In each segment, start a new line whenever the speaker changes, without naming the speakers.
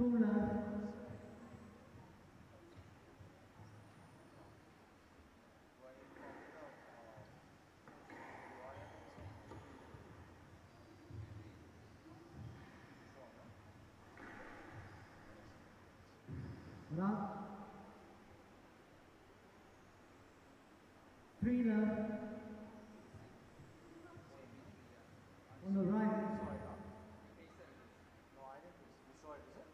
Two left. Rock. Three left. On the right.
No, I didn't. You saw it, is it?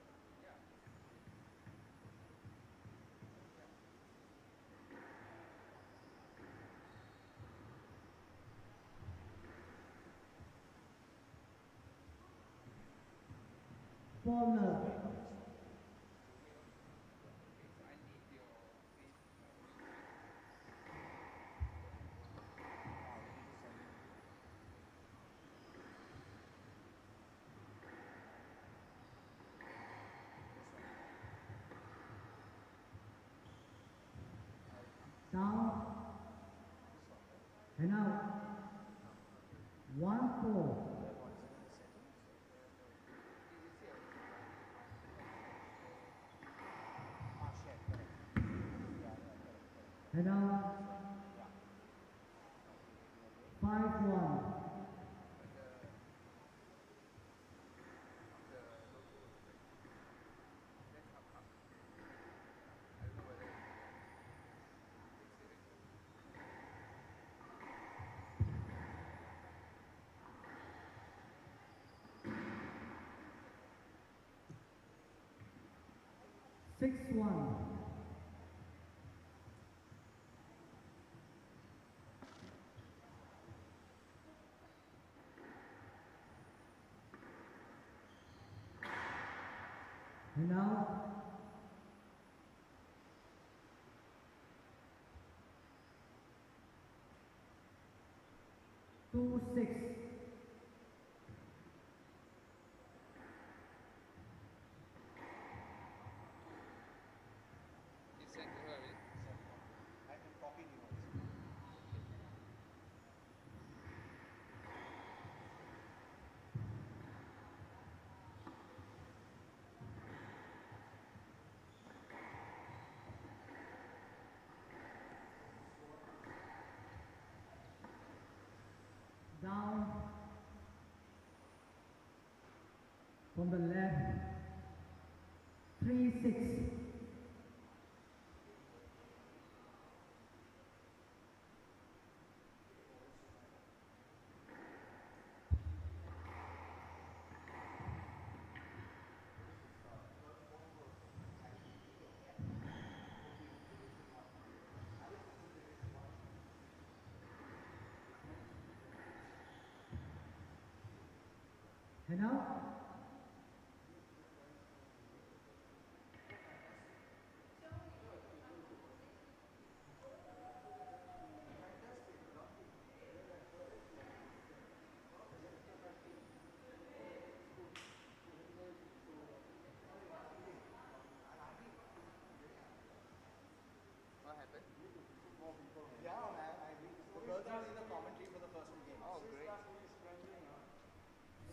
Four left. Down and out. 1-4. And out. 5-1. Six one. And now 2-6.
I can copy the ones.
Down from the left. 3-6. And out.
What happened?
Yeah, man. The girls are in the commentary for the first two games.
Oh, great.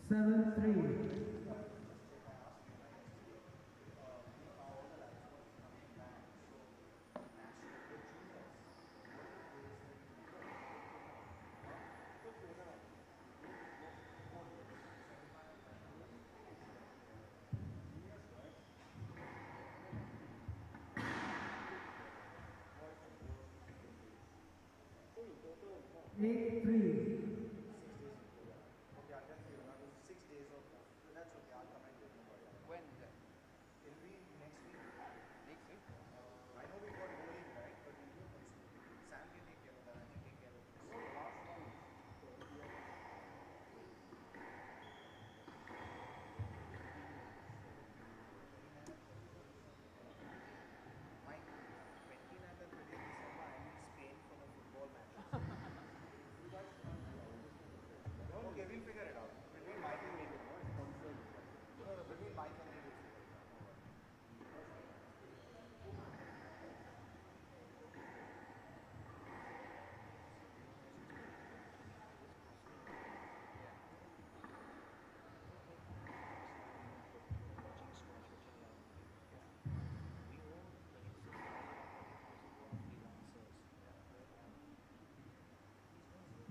7-3. 8-3.
Okay, I'll just give another 6 days of that's okay, I'll come and do it.
When is that?
It'll be next week.
Next week?
I know we got bowling, right? But we do Sam can take care of that. I can take care of this. My 29th and 30th December, I'm in Spain for the football matches.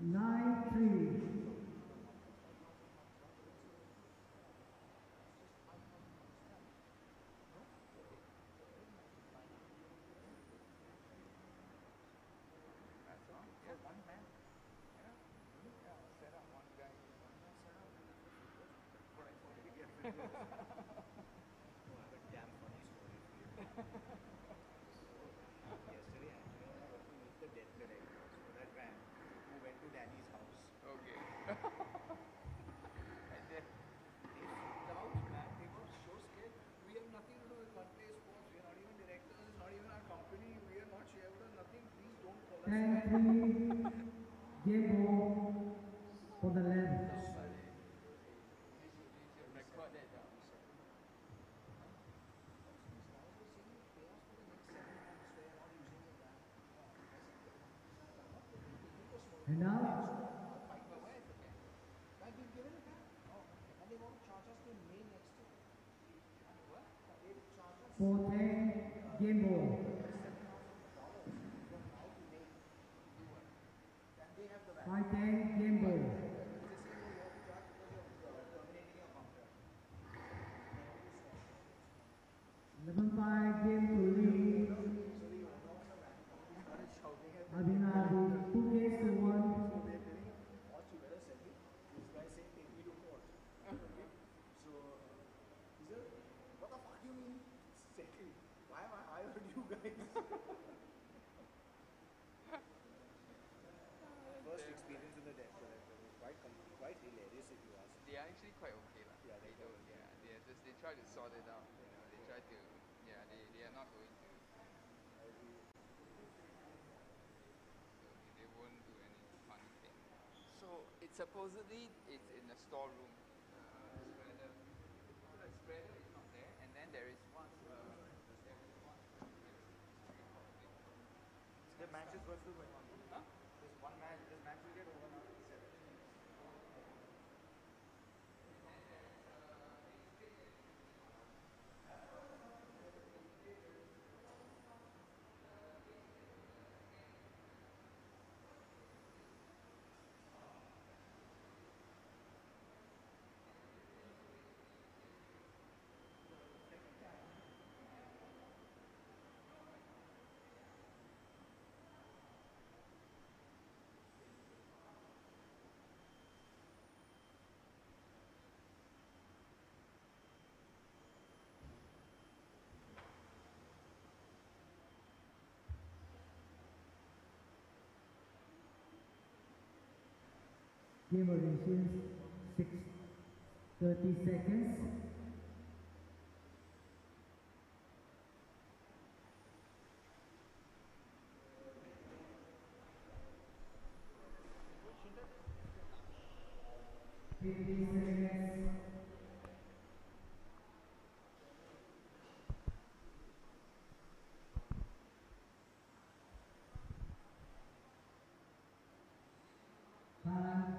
9-3.
That's all.
For one man.
Yeah. Yeah, set up one guy.
What I thought we get video. Oh, I have a damn funny story for you. Yesterday, Andrea and I were to meet the debt collectors for that van who went to Danny's house.
Okay. And then,
They freaked out, man. They were so scared. We have nothing to do with One Play Sports. We are not even directors. It's not even our company. We are not shareholders. Nothing. Please don't call us.
10-3. Game ball for the left.
you should record that down.
And now,
But where is the camera?
Like we've given it back. Oh, and they want to charge us the May next year.
What?
They charge us
4-10. Game ball.
$7,000 from now to May.
Do what?
And they have the van.
5-10. Game ball.
They say, oh, you have to charge because you're terminating your contract.
11-5. Game to lead.
So the owner of the van started shouting at me.
Abhinavi. 2 games to 1.
So they're telling him, boss, you better sell me. This guy saying, take me to court. Okay? So he said, what the fuck you mean? Settle. Why am I hired you guys? First experience with the debt collector was quite hilarious if you ask me.
They are actually quite okay lah.
Yeah,
they
they're
don't.
quite
Yeah, they are just they try to sort it out. You know, they try to. Yeah, they are not going to. So they won't do any funny thing. So it's supposedly it's in the storeroom. Spreader. So the spreader is not there, and then there is one.
The match is still going on.
Huh?
This one match, this match will get over now at 7.
Game durations 30 seconds. Seconds. Time.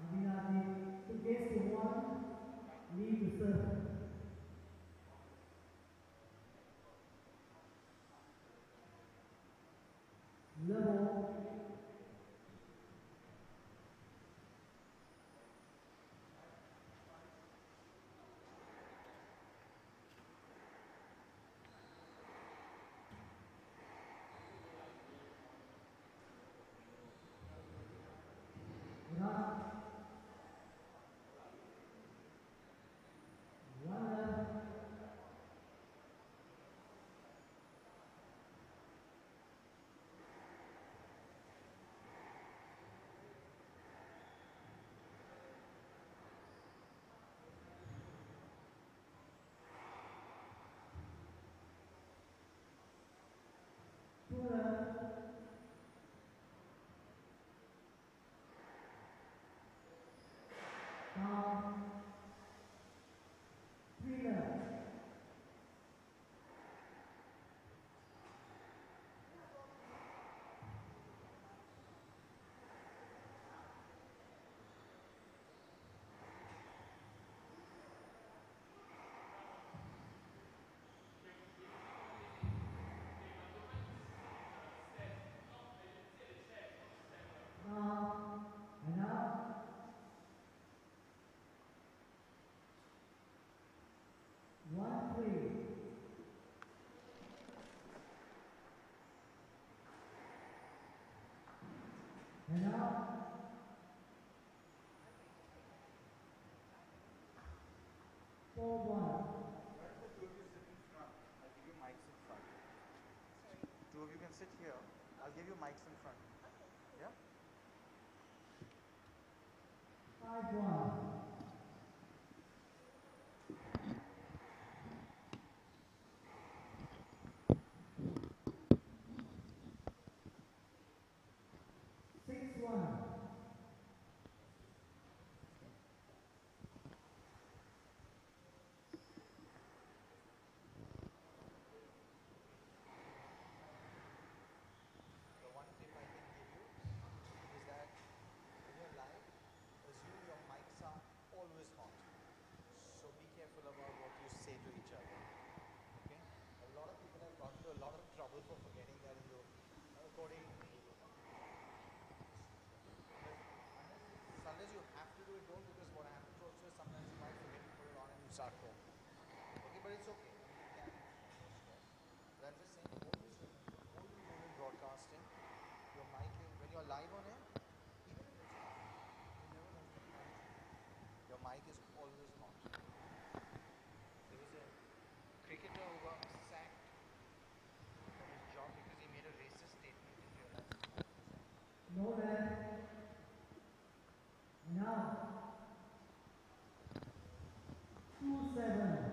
Abhinavi, 2 games to 1. Lead to serve. 4-1.
Why don't the two of you sit in front? I'll give you mics in front. Two of you can sit here. I'll give you mics in front. Yeah?
5-1. 6-1.
The one tip I can give you is that when you're live, assume your mics are always hot. So be careful about what you say to each other. Okay? A lot of people have gotten into a lot of trouble for forgetting that in the recording. Unless you have to do it, don't, because what happens also is sometimes you might forget to put it on and you start talking. Okay, but it's okay. You can carry it, no stress. But I'm just saying, always remember, always during broadcasting, your mic is, when you're live on air, even if it's hot, you never know who's behind you. Your mic is always hot. There was a cricketer who got sacked from his job because he made a racist statement and realized his mic was on.
No left. Now. 2-7.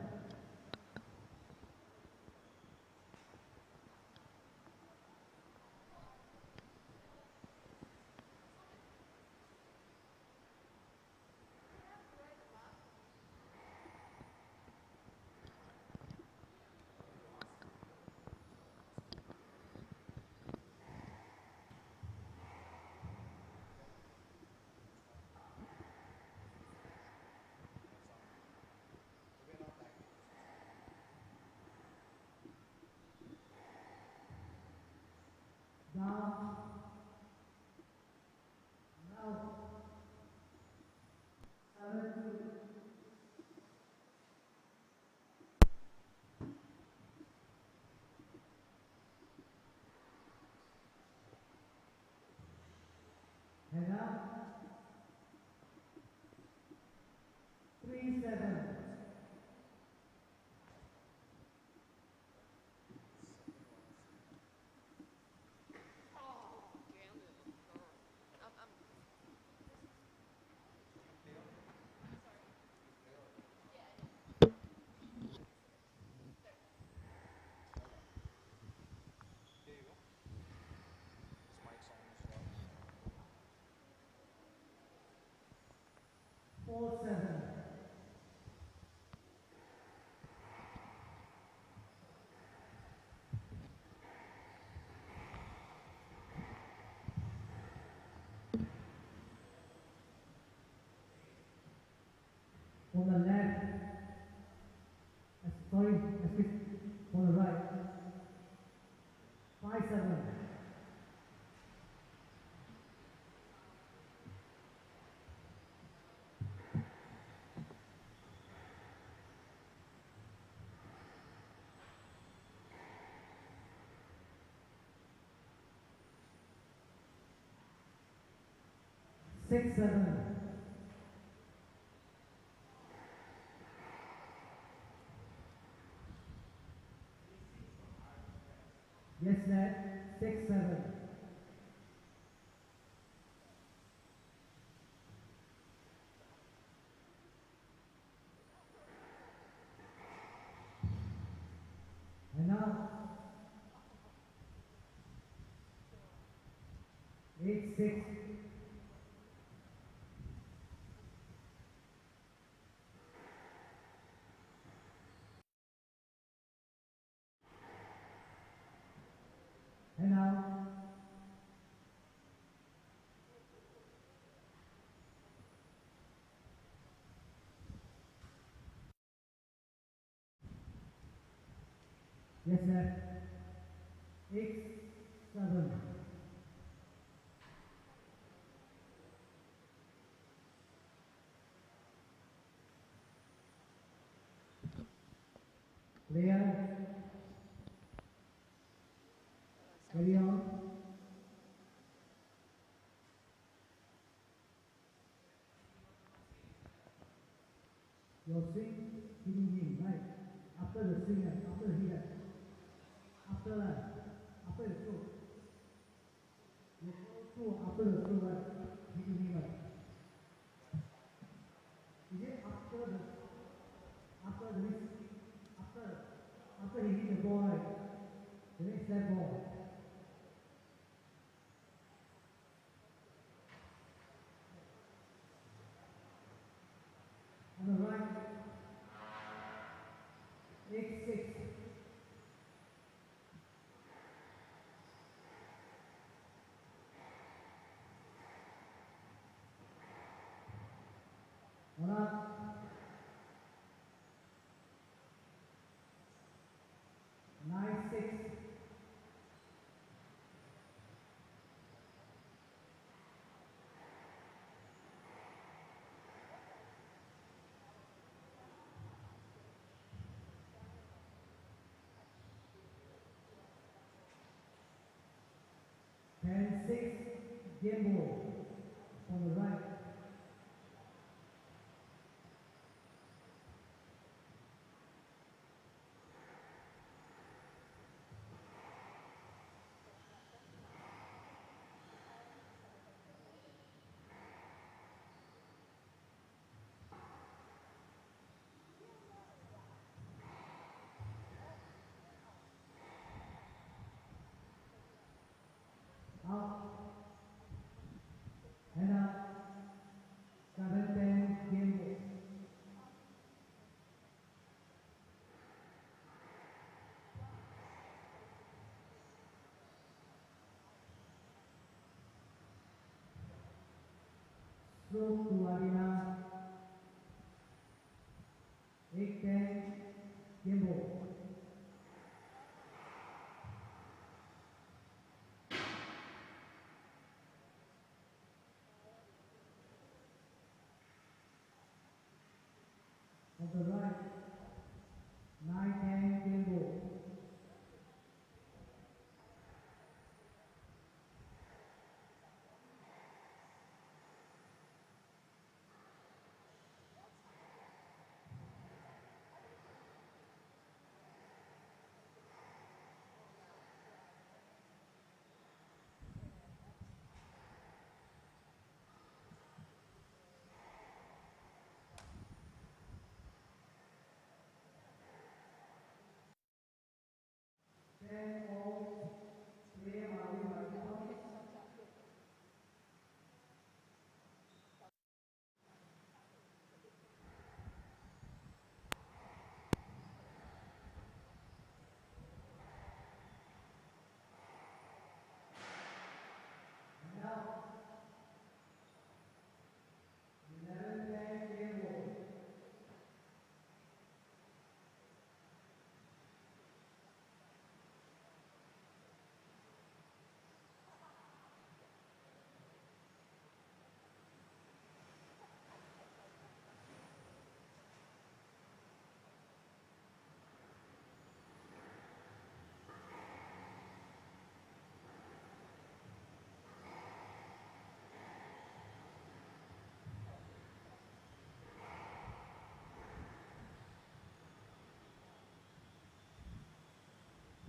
We're not live.
Down. Now. 7-2. Head up. 3-7.
There you go. This mic's on as well.
4-7. On the left. Sorry, on the right. 5-7. Six, 7. Yes, net. 6-7. And now 8-6. And now yes, sir. 8-7. Player, carry on. Your swing, hitting him, right? After the swinger, after the hitter, after the throw. The throw after the throw, right? Hitting him, right? Is it after the next, after he hit the ball, right? The next left ball. On the right, 8-6. On up. 9-6. And 6, game ball on the right. Out. And up. 7-10, game ball. Stroke to Arena. 8-10, game ball. On the right, 9-10, game ball.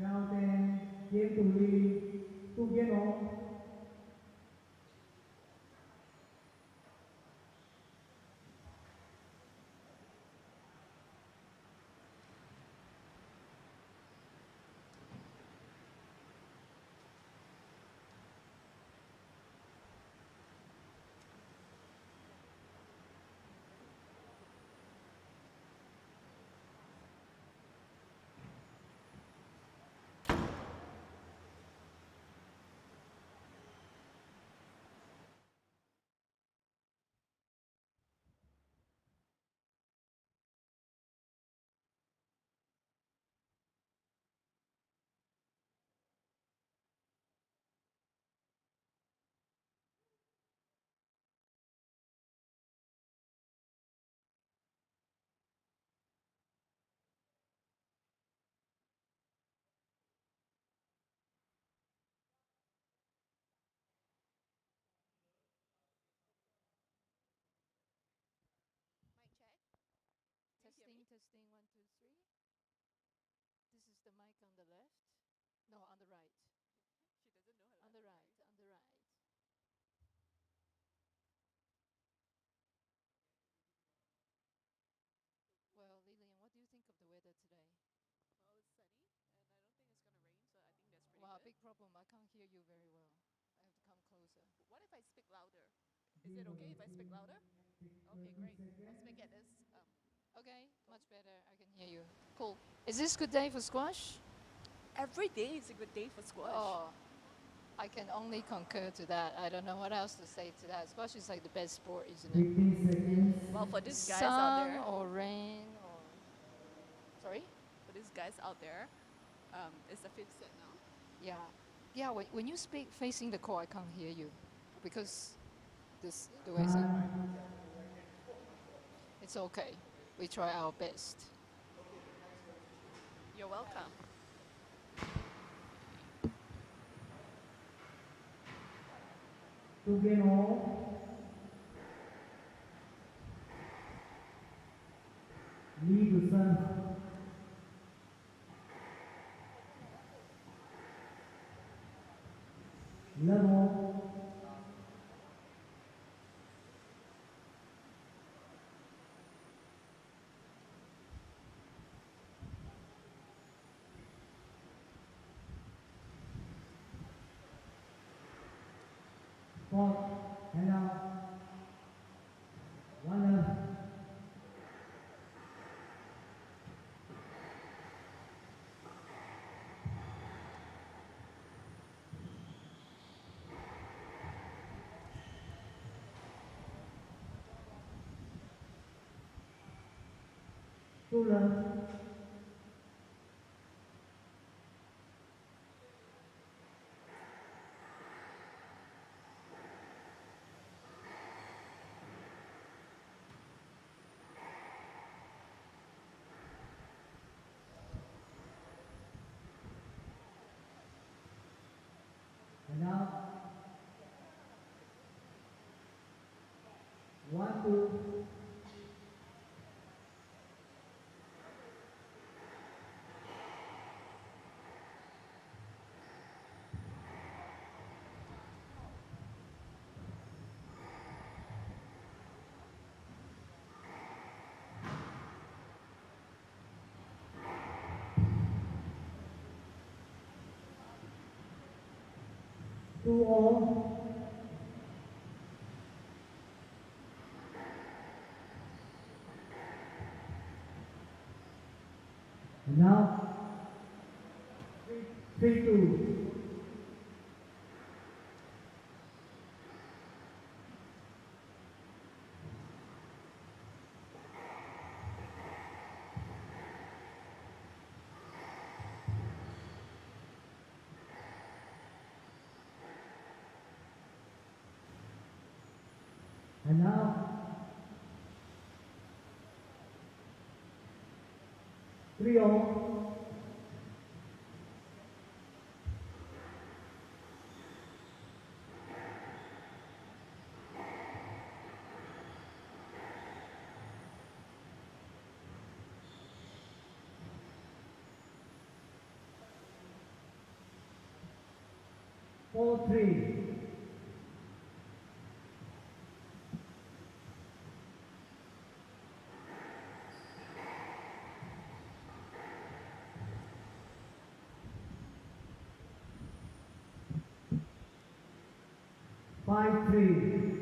Round 10, game to lead, 2 game on.
testing, 1, 2, 3. This is the mic on the left. No, on the right.
She doesn't know her
On the
left,
right, on the right. Well, Lillian, what do you think of the weather today?
Well, it's sunny, and I don't think it's gonna rain, so I think that's pretty
Wow,
good.
big problem. I can't hear you very well. I have to come closer.
What if I speak louder? Is it okay if I speak louder? Okay, great. I'll speak at this.
Okay, much better. I can hear you. Cool. Is this good day for squash?
Every day is a good day for squash.
Oh, I can only concur to that. I don't know what else to say to that. Squash is like the best sport, isn't it?
15 seconds.
Well, for these guys
Sun
out there,
or rain or... Sorry?
for these guys out there, it's the fifth set now.
Yeah. Yeah, when you speak facing the court, I can't hear you because this the way it's okay. We try our best.
You're welcome.
Two game all. Lee to Sun. Level. Four, hand out. One left. Two left. And now, 1, 2. Two all. And now, 3-2. And now, 3 all. Four, 3. Five, 3.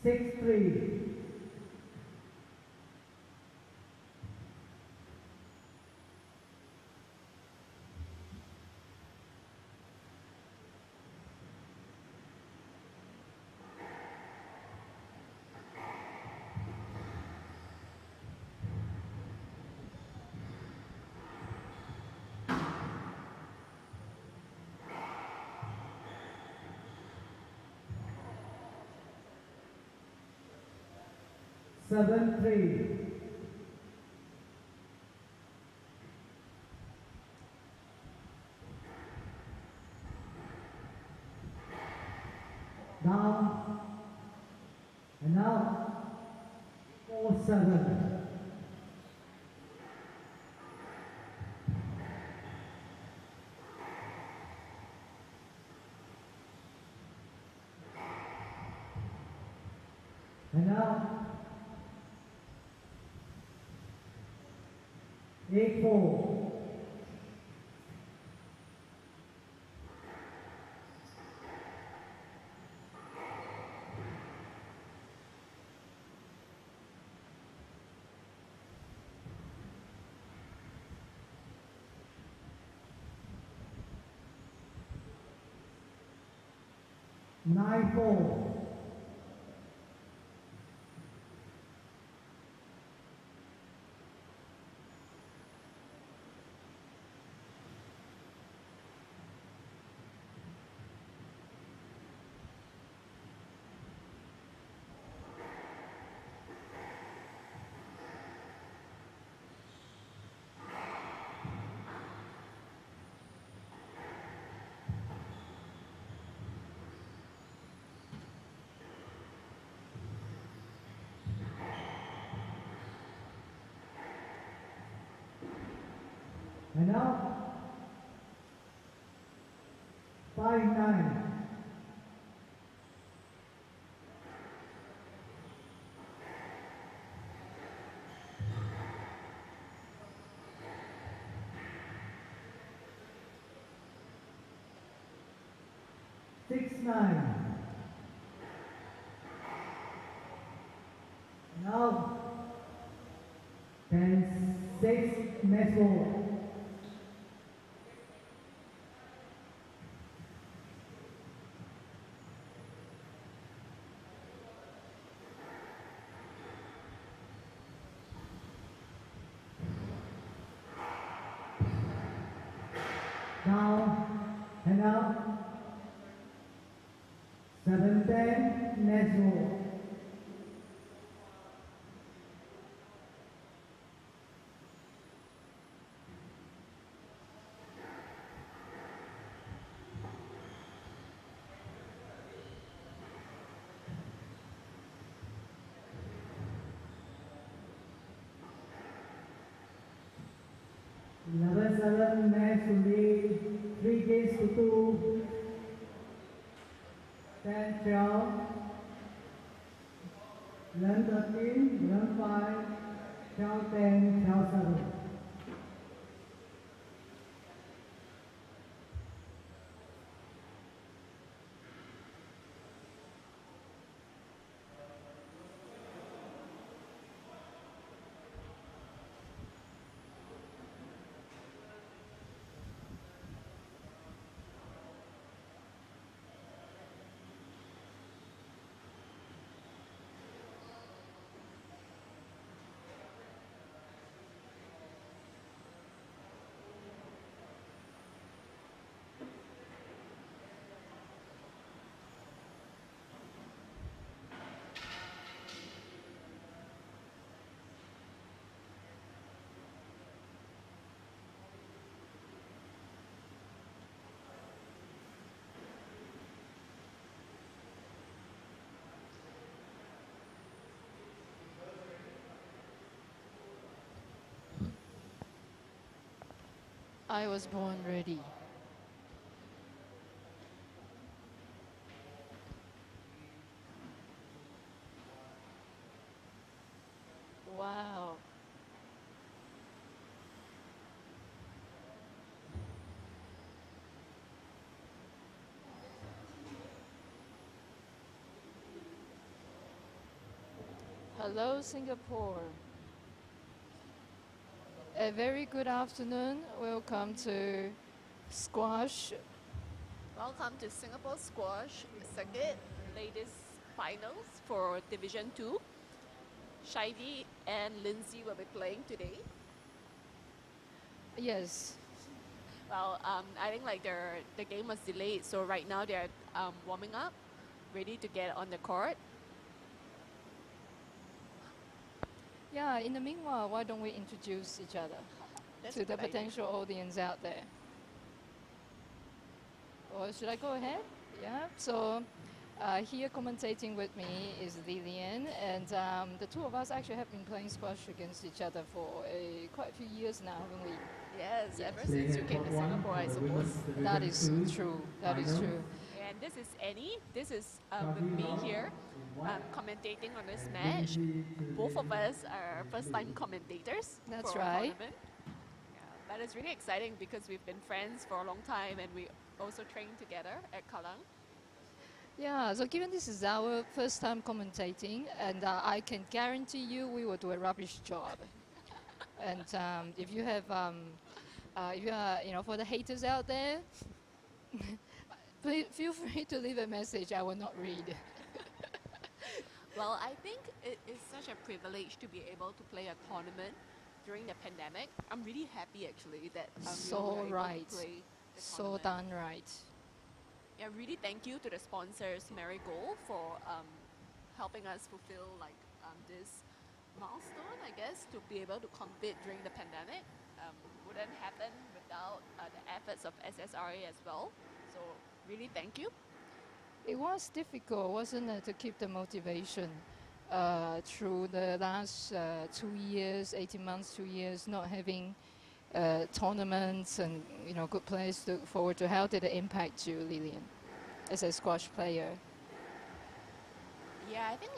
Six, 3. Seven, 3. 4-7. And now, 8-4. Nine four. And now, 5-9. Six nine. Now 10-6 Mesmo. Down and up. 7-10 Mesmo. Level 7 match will be 3 games to 2. 10-12. Learn 13, learn 5, 12-10, 12-7.
I was born ready. Wow. Hello, Singapore. A very good afternoon. Welcome to squash.
Welcome to Singapore Squash Circuit, latest finals for Division 2. Shivy and Lindsay will be playing today.
Yes.
Well, I think like the game was delayed, so right now they're warming up, ready to get on the court.
Yeah, in the meanwhile, why don't we introduce each other
That's
to
a
the
good idea.
potential audience out there? Or should I go ahead? Yeah. So Here commentating with me is Lilian, and the two of us actually have been playing squash against each other for quite a few years now, haven't we?
Yes,
Yes.
ever since you came to Singapore, I suppose.
That is true. That is true.
And this is Annie. This is with me here, commentating on this match. Both of us are first-time commentators.
That's
for a
right.
tournament. Yeah, but it's really exciting because we've been friends for a long time, and we also trained together at Kallang.
Yeah, so given this is our first time commentating, and I can guarantee you we will do a rubbish job. And if you have, if you are, for the haters out there, please feel free to leave a message. I will not read.
Well, I think it is such a privilege to be able to play a tournament during the pandemic. I'm really happy actually that we
So
are able
right.
to play the
So
tournament.
done right.
Yeah, really thank you to the sponsors Marigold for helping us fulfill this milestone, I guess, to be able to compete during the pandemic. Wouldn't happen without the efforts of SSRA as well. So really thank you.
It was difficult, wasn't it, to keep the motivation through the last 2 years, 18 months, 2 years, not having tournaments and good players to look forward to. How did it impact you, Lilian, as a squash player?
Yeah, I think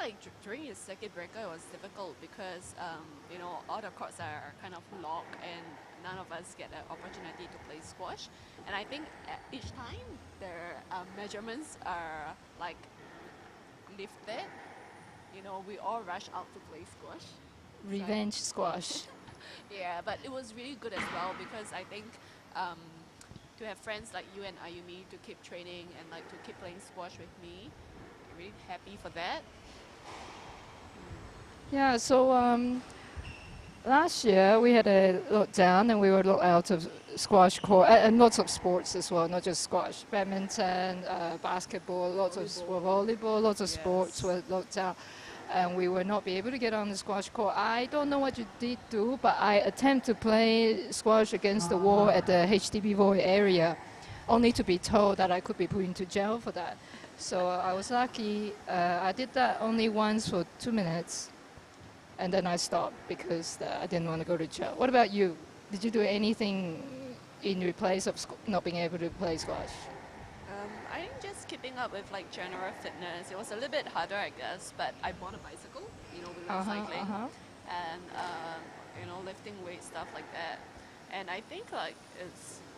during the circuit breaker it was difficult because all the courts are kind of locked and none of us get an opportunity to play squash. And I think each time their measurements are lifted, we all rush out to play squash.
Revenge squash.
Yeah, but it was really good as well because I think to have friends like you and Ayumi to keep training and to keep playing squash with me, I'm really happy for that.
Yeah, so last year we had a lockdown and we were locked out of squash court and lots of sports as well, not just squash, badminton, basketball, lots of volleyball, lots of sports were locked out. And we will not be able to get on the squash court. I don't know what you did do, but I attempt to play squash against the wall at the HDB Void area, only to be told that I could be put into jail for that. So I was lucky. I did that only once for 2 minutes, and then I stopped because I didn't want to go to jail. What about you? Did you do anything in replace of not being able to play squash?
I think just keeping up with general fitness. It was a little bit harder, I guess, but I bought a bicycle. We went cycling and lifting weights, stuff like that. And I think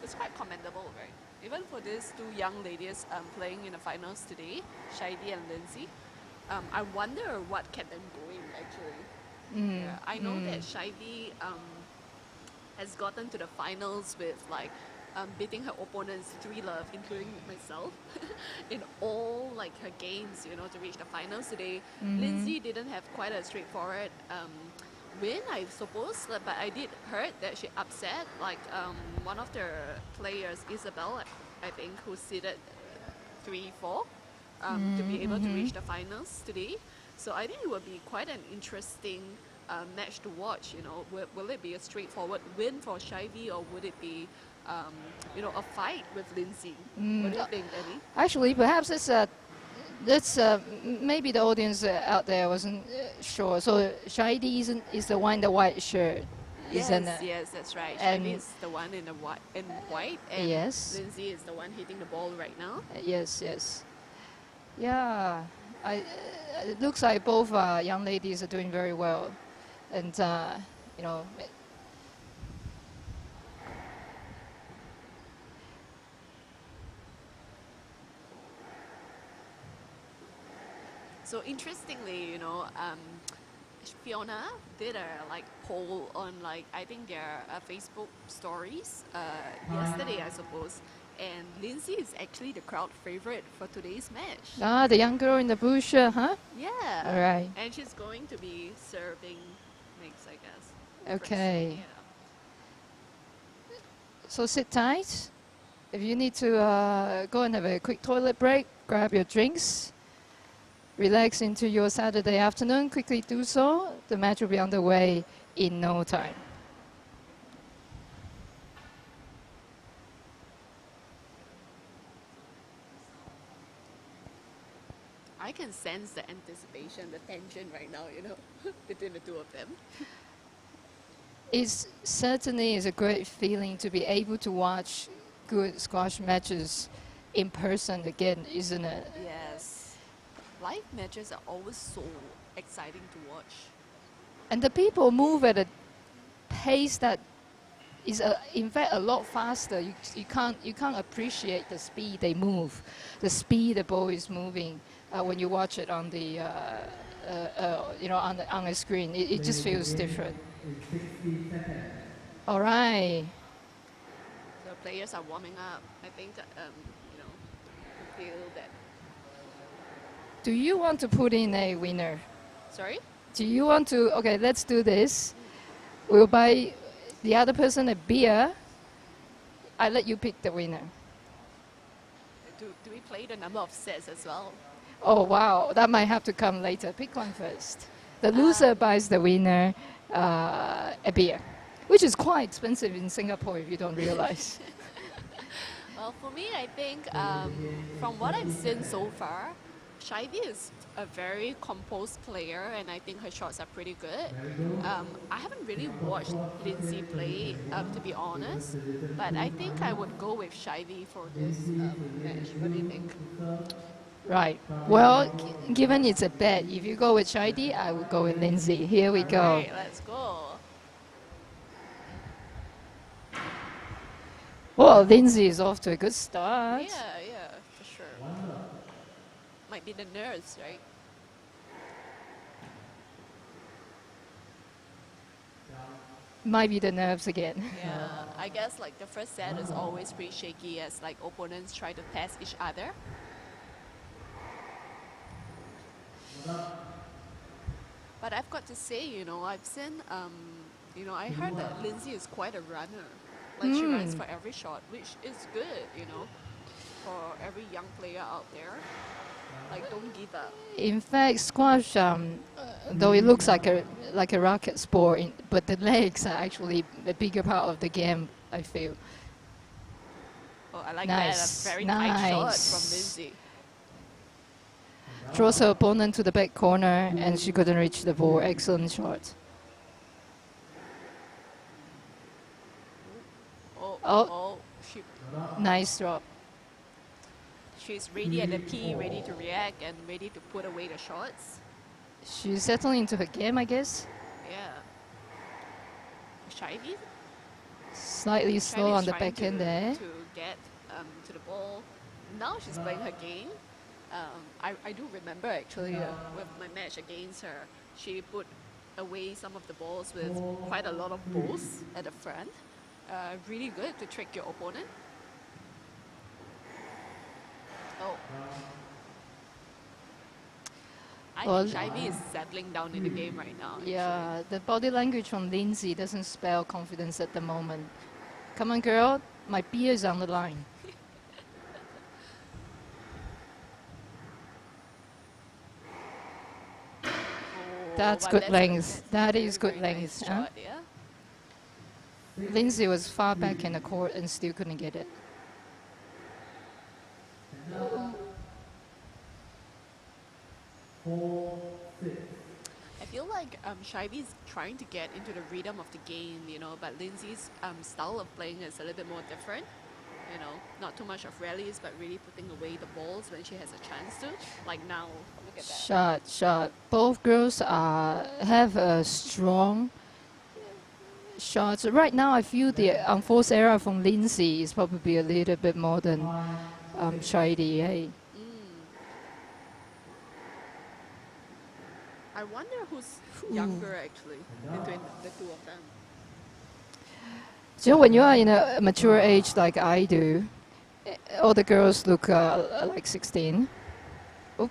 it's quite commendable, right? Even for these two young ladies playing in the finals today, Shaidi and Lindsay. I wonder what kept them going actually. Yeah, I know that Shaidi has gotten to the finals with beating her opponents 3-love, including myself, in all her games, to reach the finals today. Lindsay didn't have quite a straightforward win, I suppose, but I did heard that she upset one of the players, Isabel, I think, who seeded 3-4 to be able to reach the finals today. So I think it will be quite an interesting match to watch. Will it be a straightforward win for Shaidi, or would it be a fight with Lindsay? What do you think, Eddie?
Actually, perhaps that's maybe the audience out there wasn't sure. So Shaidi is the one in the white shirt, isn't it?
Yes, that's right.
And
Shaidi is the one in white, and
yes.
Lindsay is the one hitting the ball right now.
Yes. Yeah, it looks like both young ladies are doing very well, and
So interestingly, Fiona did a poll on I think their Facebook stories yesterday, I suppose. And Lindsay is actually the crowd favorite for today's match.
the young girl in the blue shirt, huh?
Yeah.
All right.
And she's going to be serving next, I guess.
Okay.
Yeah.
So sit tight. If you need to go and have a quick toilet break, grab your drinks, relax into your Saturday afternoon, quickly do so. The match will be underway in no time.
I can sense the anticipation, the tension right now, you know, between the two of them.
It certainly is a great feeling to be able to watch good squash matches in person again, isn't it?
Yes. Live matches are always so exciting to watch.
And the people move at a pace that is, in fact, a lot faster. You can't appreciate the speed they move, the speed the ball is moving when you watch it on the on the screen. It just feels different. All right.
The players are warming up. I think, feel that.
Do you want to put in a winner?
Sorry?
Do you want to? Okay, let's do this. We'll buy the other person a beer. I let you pick the winner.
Do we play the number of sets as well?
Oh wow, that might have to come later. Pick one first. The loser buys the winner a beer, which is quite expensive in Singapore if you don't realize.
Well, for me, I think from what I've seen so far, Shivy is a very composed player, and I think her shots are pretty good. I haven't really watched Lindsay play, to be honest, but I think I would go with Shivy for this match. What do you think?
Right. Well, given it's a bet, if you go with Shidi, I would go with Lindsay. Here we go.
Alright, let's go.
Well, Lindsay is off to a good start.
Yeah, for sure. Might be the nerves, right?
Might be the nerves again.
Yeah, I guess like the first set is always pretty shaky as like opponents try to test each other. But I've got to say, I've seen, I heard that Lindsay is quite a runner. Like she runs for every shot, which is good, for every young player out there. Like, don't give up.
In fact, squash, though it looks like a racket sport, but the legs are actually a bigger part of the game, I feel.
Oh, I like
Nice,
that. A very tight shot
nice.
from Lindsay.
Draws her opponent to the back corner, and she couldn't reach the ball. Excellent shot. Oh.
She,
Nice drop.
she's ready at the key, ready to react, and ready to put away the shots.
She's settling into her game, I guess.
Yeah. Shivy?
Slightly slow on the
trying
back end there.
to get to the ball. Now she's playing her game. I do remember actually with my match against her, she put away some of the balls with quite a lot of balls at the front. Really good to trick your opponent. Oh. I think Shivy is settling down in the game right now. Actually.
Yeah, the body language from Lindsay doesn't spell confidence at the moment. Come on, girl. My beer is on the line. That's
but
good
that's
length. That
very,
is good
very nice
length. Huh?
shot, yeah?
Lindsay was far back in the court and still couldn't get it.
I feel like Shivy is trying to get into the rhythm of the game, but Lindsay's style of playing is a little bit more different. Not too much of rallies, but really putting away the balls when she has a chance to. Like now, look at that.
Shot. Both girls have a strong shots. Right now, I feel the unforced error from Lindsay is probably a little bit more than Shady. Hey.
I wonder who's younger actually between the two of them.
So when you are in a mature age like I do, all the girls look like 16.
Oh,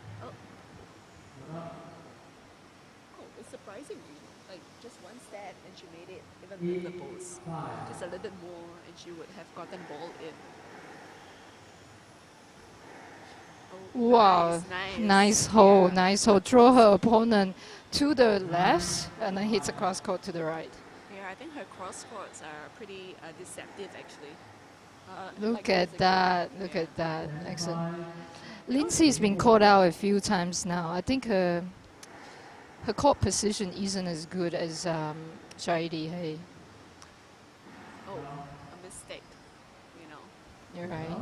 it's surprising me. Like just one stab and she made it, even with the balls. Just a little bit more and she would have gotten ball in. Oh,
Wow, nice hole,
Yeah.
nice hole. Draw her opponent to the left and then hits across court to the right.
Yeah, I think her cross courts are pretty deceptive actually.
Look
Like
at
that's a
that,
good-
look
yeah.
at that. Excellent. Lindsay's been caught out a few times now. I think her court position isn't as good as Shaidi. Hey,
Oh, a mistake. You know.
you're right.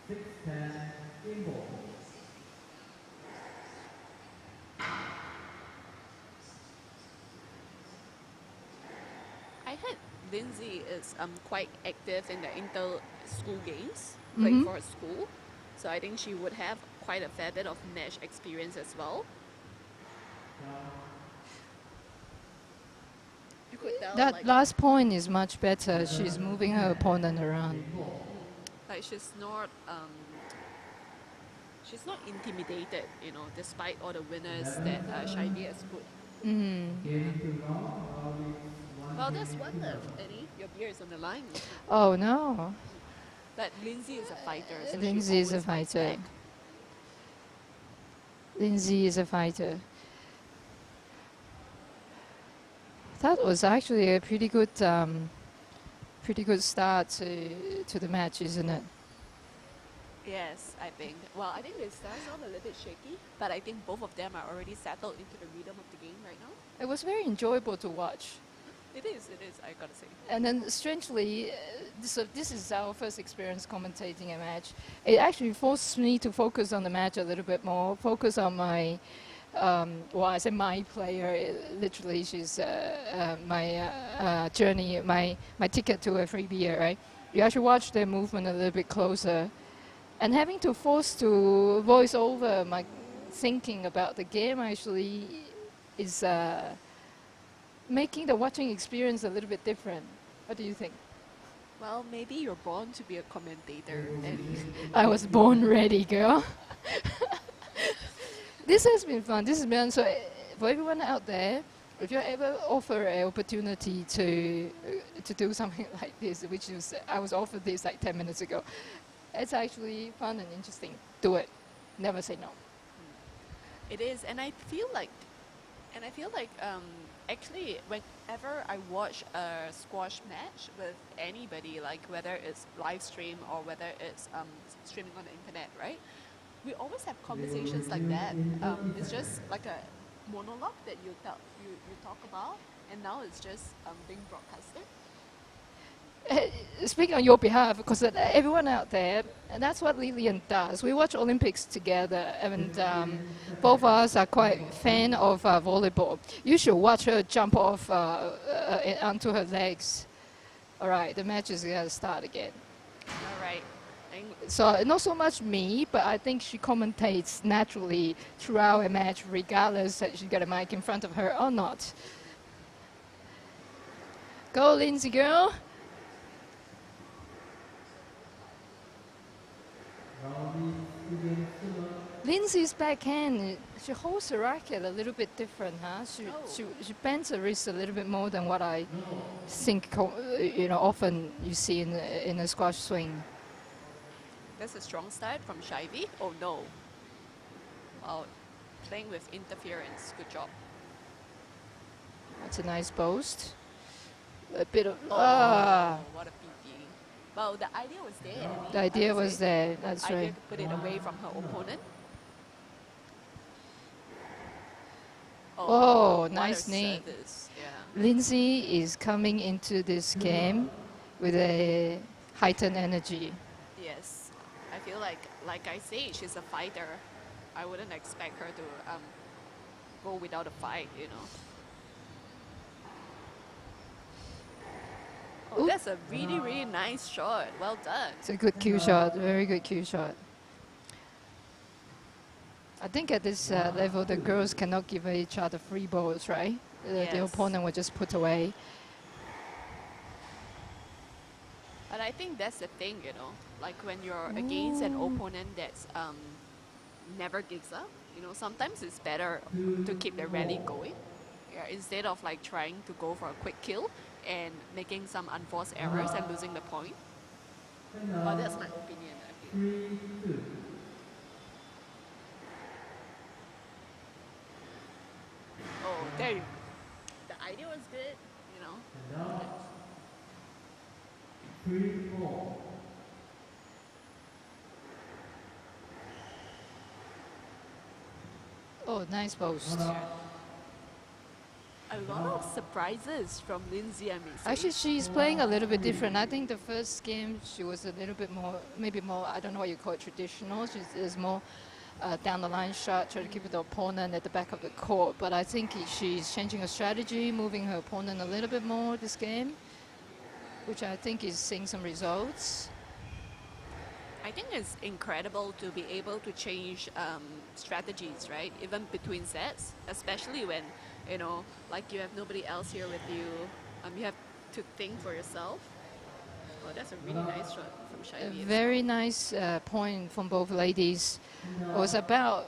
6-10, game ball.
I heard Lindsay is quite active in the inter-school games, playing for her school. So I think she would have quite a fair bit of match experience as well. You could tell,
That
like,
last point is much better. She's moving her opponent around.
like she's not intimidated, you know, despite all the winners that Shaidi has put.
Game too long.
Well, there's one left, Eddie. Your beer is on the line.
Oh no,
But Lindsay is a fighter. So
Lindsay is a
always fights
fighter.
back.
Lindsay is a fighter. That was actually a pretty good start to the match, isn't it?
Yes, I think. Well, I think they start off a little bit shaky, but I think both of them are already settled into the rhythm of the game right now.
It was very enjoyable to watch.
It is, I gotta say.
And then strangely, this is our first experience commentating a match. It actually forced me to focus on the match a little bit more, focus on my, well, I say my player, literally she's my journey, my ticket to a free beer, right? You actually watch their movement a little bit closer. And having to force to voice over my thinking about the game actually is making the watching experience a little bit different. What do you think?
Well, maybe you're born to be a commentator. And
I was born ready, girl. This has been fun. This has been so for everyone out there. If you ever offer an opportunity to do something like this, which is I was offered this like 10 minutes ago, it's actually fun and interesting. Do it. Never say no.
it is, and I feel like, actually, whenever I watch a squash match with anybody, like whether it's live stream or whether it's streaming on the internet, right? We always have conversations like that. It's just like a monologue that you talk about, and now it's just being broadcasted.
Speaking on your behalf, because everyone out there, and that's what Lillian does. We watch Olympics together, and both of us are quite fan of volleyball. You should watch her jump off onto her legs. All right, the match is going to start again.
All right.
So not so much me, but I think she commentates naturally throughout a match, regardless that she's got a mic in front of her or not. Go, Lindsay girl. Lindsay's backhand, she holds the racket a little bit different, huh? She bends her wrist a little bit more than what I think, often you see in a squash swing.
That's a strong start from Shaidi. Oh no. Wow. Playing with interference. Good job.
That's a nice boast. A bit of
What a PP. Well, the idea was there.
The idea was there. That's
The idea
right.
to put it away from her opponent.
Oh,
what a
nice knee.
service. Yeah.
Lindsay is coming into this game with a heightened energy.
Yes. I feel like I say, she's a fighter. I wouldn't expect her to go without a fight, you know. Oh,
Oop.
that's a really, really nice shot. Well done.
It's a good cue shot, very good cue shot. I think at this level, the girls cannot give each other free balls, right? The
Yes.
opponent will just put away.
But I think that's the thing, you know, like when you're against an opponent that's never gives up, you know, sometimes it's better to keep the rally going. Yeah, instead of like trying to go for a quick kill and making some unforced errors and losing the point. But that's my opinion, I feel.
3-2.
Oh, there you the idea was good, you know.
And now 3-4.
Oh, nice post.
A lot of surprises from Lindsay, I may say.
Actually, she's playing a little bit different. I think the first game she was a little bit more, maybe more, I don't know what you call it, traditional. She's more down the line shot, trying to keep the opponent at the back of the court. But I think she's changing her strategy, moving her opponent a little bit more this game, which I think is seeing some results.
I think it's incredible to be able to change strategies, right? Even between sets, especially when, you know, like you have nobody else here with you. You have to think for yourself. Oh, that's a really nice shot from
A
Shivy.
very nice point from both ladies. It was about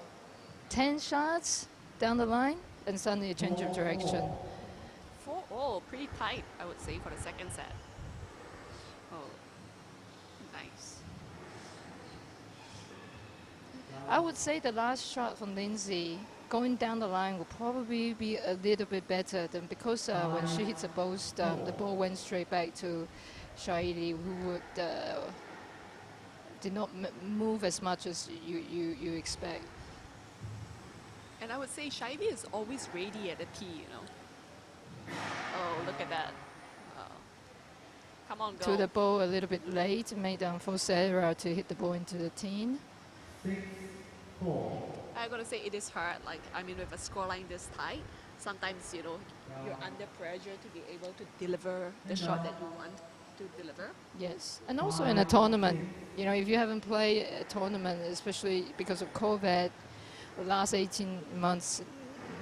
10 shots down the line and suddenly a change of direction.
4-all, pretty tight, I would say, for the second set. Oh, nice.
I would say the last shot from Lindsay going down the line will probably be a little bit better than because when she hits a post, the ball went straight back to Shahidi, who would did not move as much as you expect.
And I would say Shivy is always ready at the tee, you know. Oh, look at that. Come on, go.
To the ball a little bit late, made an unforced error to hit the ball into the tin.
I gotta say it is hard. Like, I mean, with a scoreline this tight, sometimes, you know, you're under pressure to be able to deliver the shot that you want to deliver.
Yes, and also in a tournament, you know, if you haven't played a tournament, especially because of COVID, the last 18 months,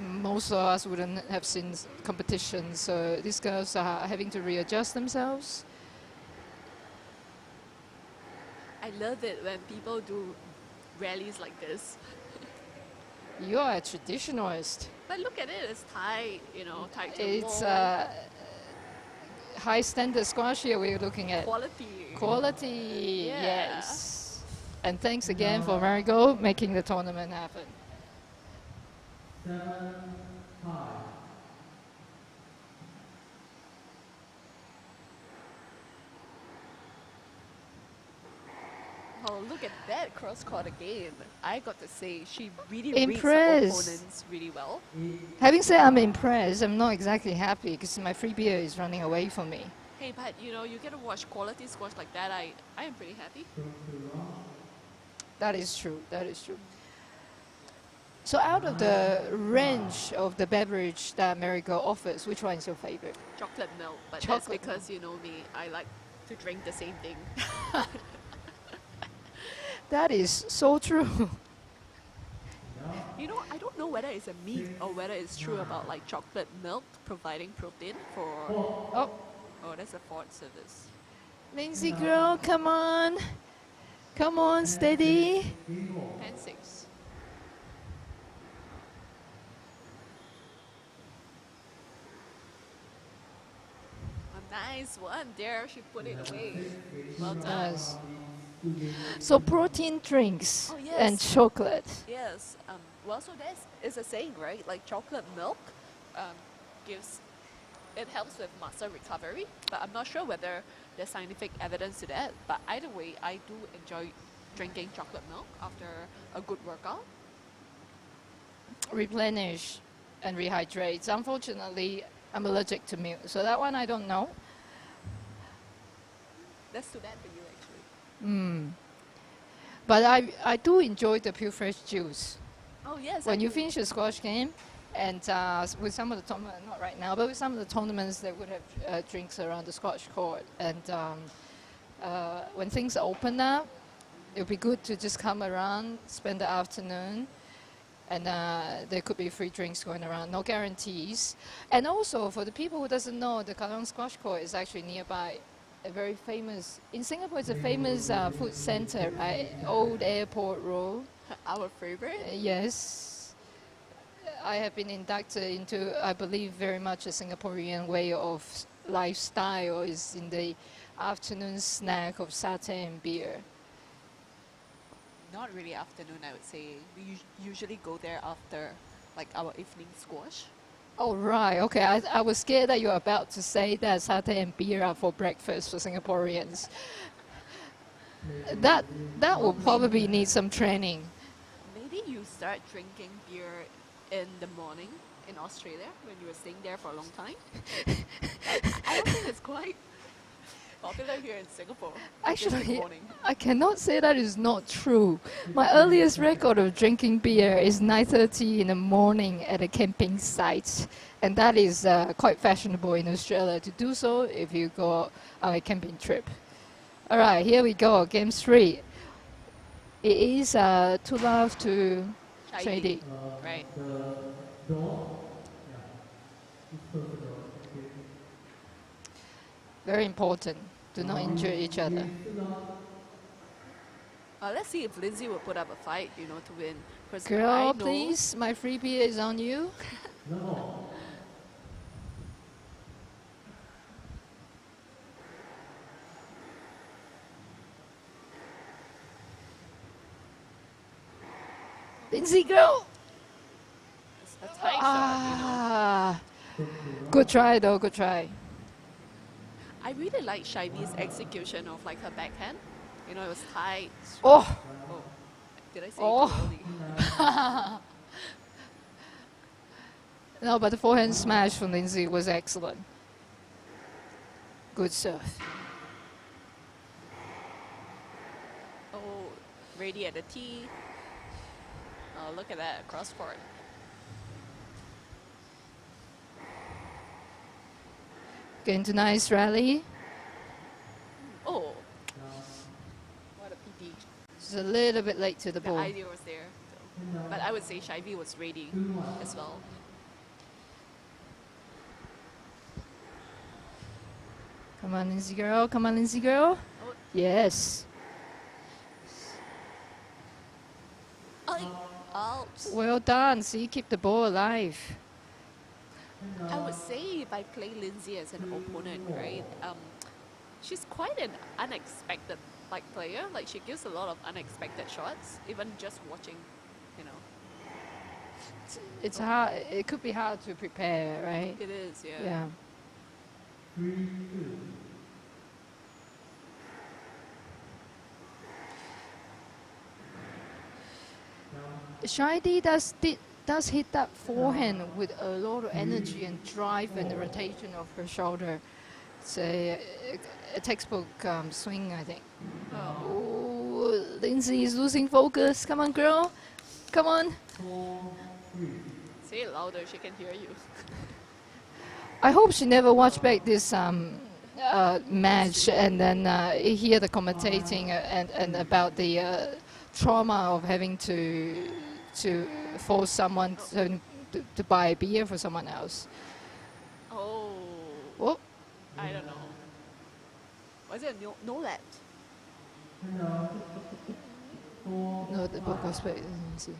most of us wouldn't have seen competition. So these girls are having to readjust themselves.
I love it when people do rallies like this.
You are a traditionalist.
But look at it, it's tight, you know, tight to the
It's
wall.
high standard squash here we're looking at.
Quality.
Quality,
Yeah.
yes. And thanks again for Marigold making the tournament happen.
7-5.
Oh, look at that cross-court again. I got to say, she really reads her
Impressed.
opponents really well.
Having said I'm impressed, I'm not exactly happy because my free beer is running away from me.
Hey, but you know, you get to watch quality squash like that. I am pretty happy.
That is true, that is true. So out of the range of the beverage that Marigold offers, which one is your favorite?
Chocolate milk, but
Chocolate
that's because you know me. I like to drink the same thing.
That is so true.
You know, I don't know whether it's a myth or whether it's true about like chocolate milk providing protein for.
Oh,
Oh, that's a forward service.
Lindsay girl, come on. Come on, steady.
10-6. A nice one there. She put it away. Well done.
Nice. So protein drinks
Oh, yes.
and chocolate.
Yes. Well, so that's a saying, right? Like chocolate milk gives, it helps with muscle recovery. But I'm not sure whether there's scientific evidence to that. But either way, I do enjoy drinking chocolate milk after a good workout.
Replenish and rehydrates. Unfortunately, I'm allergic to milk, so that one I don't know.
That's too bad for you, actually.
But I do enjoy the pure fresh juice.
Oh yes.
When
I
you
do.
finish a squash game, and with some of the tournaments, not right now, but with some of the tournaments, they would have drinks around the squash court. And when things open up, it would be good to just come around, spend the afternoon, and there could be free drinks going around, no guarantees. And also, for the people who doesn't know, the Kallang Squash Court is actually nearby. A very famous, in Singapore, it's a famous food center, right? Old Airport Road.
Our favorite.
Yes. I have been inducted into, I believe, very much a Singaporean way of lifestyle is in the afternoon snack of satay and beer.
Not really afternoon, I would say. We usually go there after like our evening squash.
Oh, right. Okay. I was scared that you were about to say that satay and beer are for breakfast for Singaporeans. That will probably need some training.
Maybe you start drinking beer in the morning in Australia when you were staying there for a long time. I don't think it's quite popular here in Singapore. to drink in the
Actually,
morning.
I cannot say that is not true. My earliest record of drinking beer is 9:30 in the morning at a camping site, and that is quite fashionable in Australia to do so if you go on a camping trip. All right, here we go, game 3. It is 2 love to Shady.
Right.
The door, yeah, it's close the door. Okay.
Very important. Do not injure each other.
Let's see if Lindsay will put up a fight, you know, to win. 'Cause I
Girl,
know-
please, my free beer is on you.
No.
Lindsay, girl.
It's a tight shot, you know.
Ah, good try though, good try.
I really like Shivy's execution of like her backhand. You know, it was tight.
Oh,
Oh, did I say
Oh.
it too early?
no, but the forehand smash from Lindsay was excellent. Good serve.
Oh, ready at the tee. Oh, look at that, cross court.
Getting to nice rally.
Oh, what a pity.
Just a little bit late to the
The
ball.
idea was there. So. But I would say Shivy was ready as well.
Come on, Lindsay girl. Come on, Lindsay girl.
Oh.
Yes.
Out.
Well done. See, keep the ball alive.
I would say if I play Lindsay as an opponent, right? She's quite an unexpected like player. Like she gives a lot of unexpected shots, even just watching, you know.
It's hard. It could be hard to prepare, right?
It is, yeah.
Yeah.
3-2.
Shiny does hit that forehand with a lot of energy and drive and the rotation of her shoulder. It's a textbook swing, I think.
Oh.
Oh, Lindsay is losing focus. Come on, girl. Come on.
4-3.
Say it louder, she can hear you.
I hope she never watched back this match and then hear the commentating and about the trauma of having to force someone to buy a beer for someone else.
Oh,
Oh,
I don't know. Was it no left?
no, the book was wait. Let me see.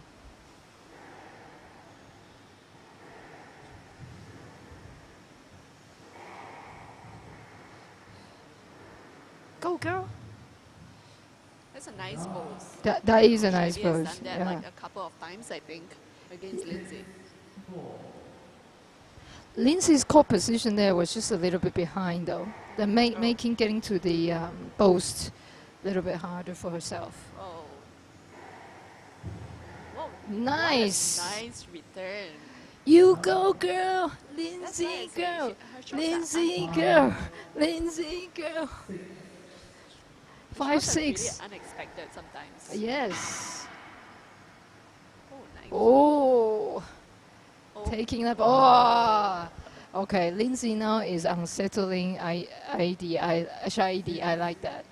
Go, girl.
That's a nice pose.
That is a nice
Shivy has
pose.
done that
Yeah.
like a couple of times, I think, against Lindsay.
Lindsay's court position there was just a little bit behind, though. The making getting to the post a little bit harder for herself.
Oh. Whoa.
Nice.
What a nice return.
You go, girl.
That's
Lindsay,
why I say
girl.
her shots are
Lindsay, girl. Lindsay, girl.
Shots
5-6.
are really unexpected sometimes.
Yes.
Oh, nice.
Oh.
Oh.
Taking up. Oh. Okay, Lindsay now is unsettling. Shady. I like that.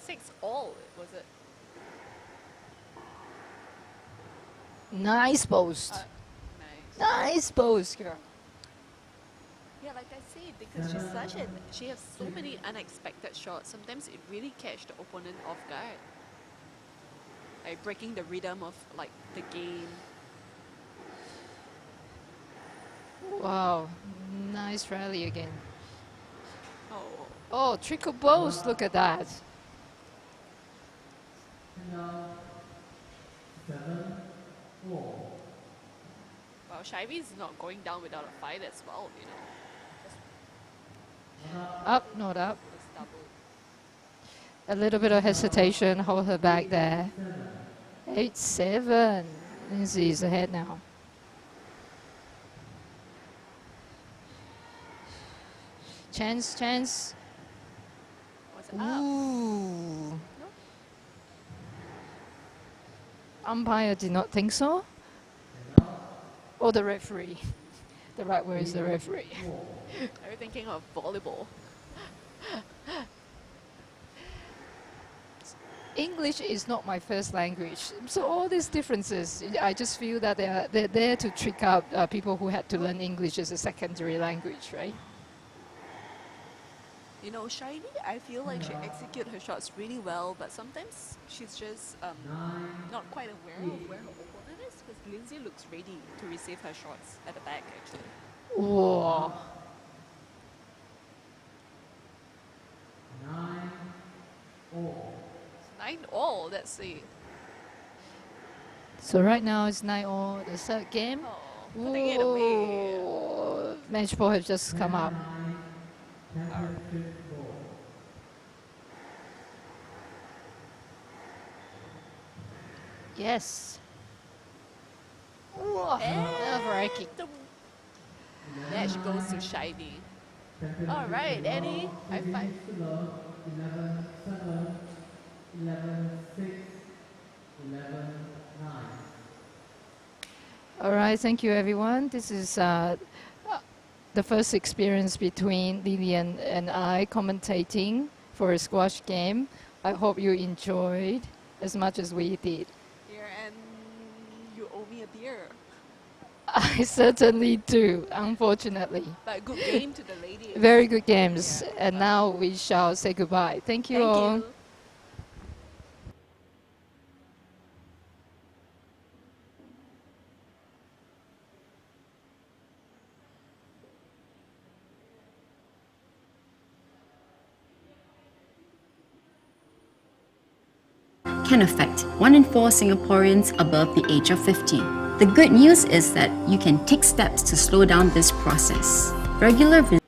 6-all, was it?
Nice post.
Nice.
Nice post, girl.
Yeah, like I said, because she has so many unexpected shots. Sometimes it really catch the opponent off guard. Like breaking the rhythm of like the game.
Wow. Nice rally again.
Oh,
Oh, triple post. Look at that.
7-4.
well, Shivy is not going down without a fight as well, you know.
Up, not up.
It's double.
A little bit of hesitation. Hold her back there. 8-7. Lindsay is ahead now. Chance.
Was it up?
Ooh.
No?
Umpire did not think so. Or the referee. The right word is the referee.
Are you thinking of volleyball?
English is not my first language, so all these differences, I just feel that they're there to trick out people who had to learn English as a secondary language, right?
You know, Shiny, I feel like she executes her shots really well, but sometimes she's just not quite aware of where her opponent is, because Lindsay looks ready to receive her shots at the back, actually.
Whoa.
9-all.
9-all, let's see.
So right now it's 9-all, the third game.
Oh, putting it away.
Whoa. Match ball has just come up.
Championship ball.
Yes. Nerve-wracking.
The match goes to Shiny. All right, Annie, high five.
11-7, 11-6, 11-9.
All right, thank you everyone. This is the first experience between Lilian and I commentating for a squash game. I hope you enjoyed as much as we did.
Here, and you owe me a beer.
I certainly do, unfortunately.
But good game to the ladies.
Very good games. And now we shall say goodbye. Thank you
Thank
all.
you.
Can affect 1 in 4 Singaporeans above the age of 50. The good news is that you can take steps to slow down this process. Regular can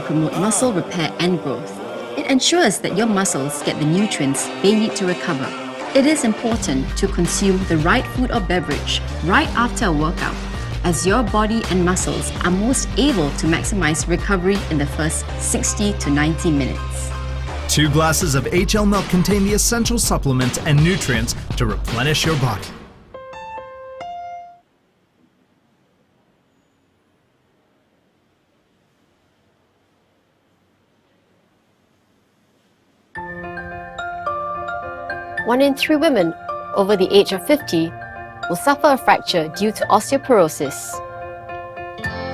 promote muscle repair and growth. It ensures that your muscles get the nutrients they need to recover. It is important to consume the right food or beverage right after a workout, as your body and muscles are most able to maximize recovery in the first 60 to 90 minutes.
2 glasses of HL milk contain the essential supplements and nutrients to replenish your body.
One in 3 women over the age of 50 will suffer a fracture due to osteoporosis.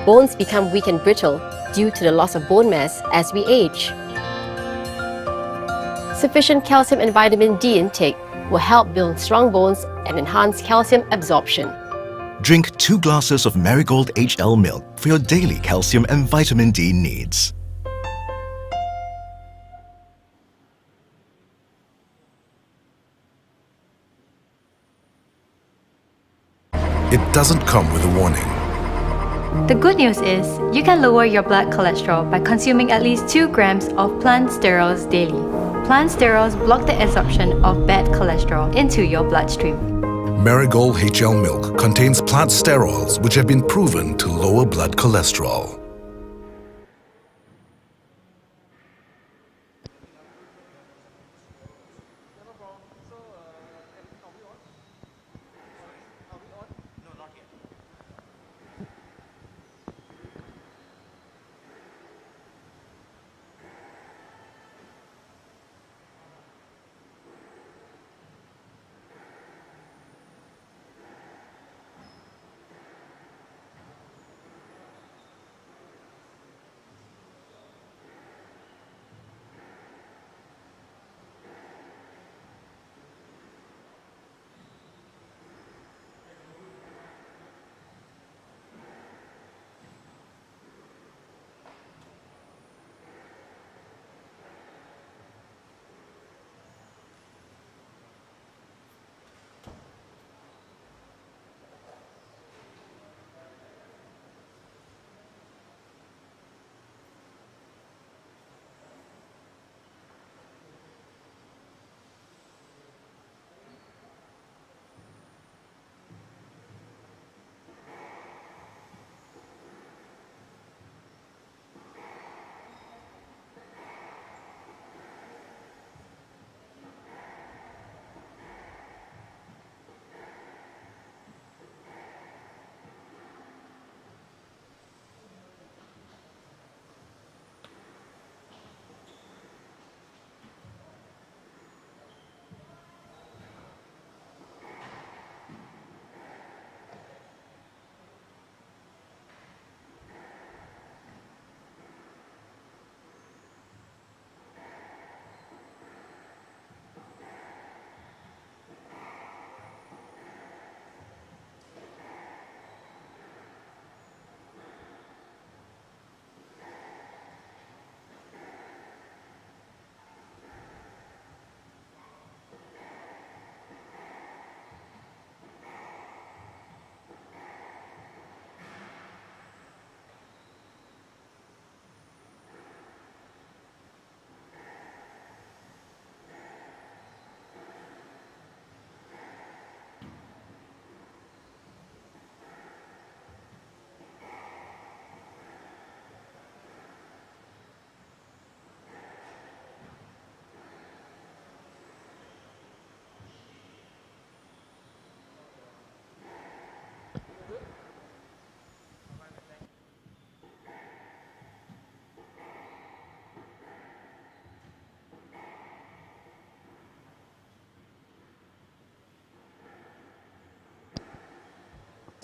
Bones become weak and brittle due to the loss of bone mass as we age. Sufficient calcium and vitamin D intake will help build strong bones and enhance calcium absorption.
Drink 2 glasses of Marigold HL milk for your daily calcium and vitamin D needs. It doesn't come with a warning.
The good news is, you can lower your blood cholesterol by consuming at least 2 grams of plant sterols daily. Plant sterols block the absorption of bad cholesterol into your bloodstream.
Marigold HL milk contains plant sterols which have been proven to lower blood cholesterol.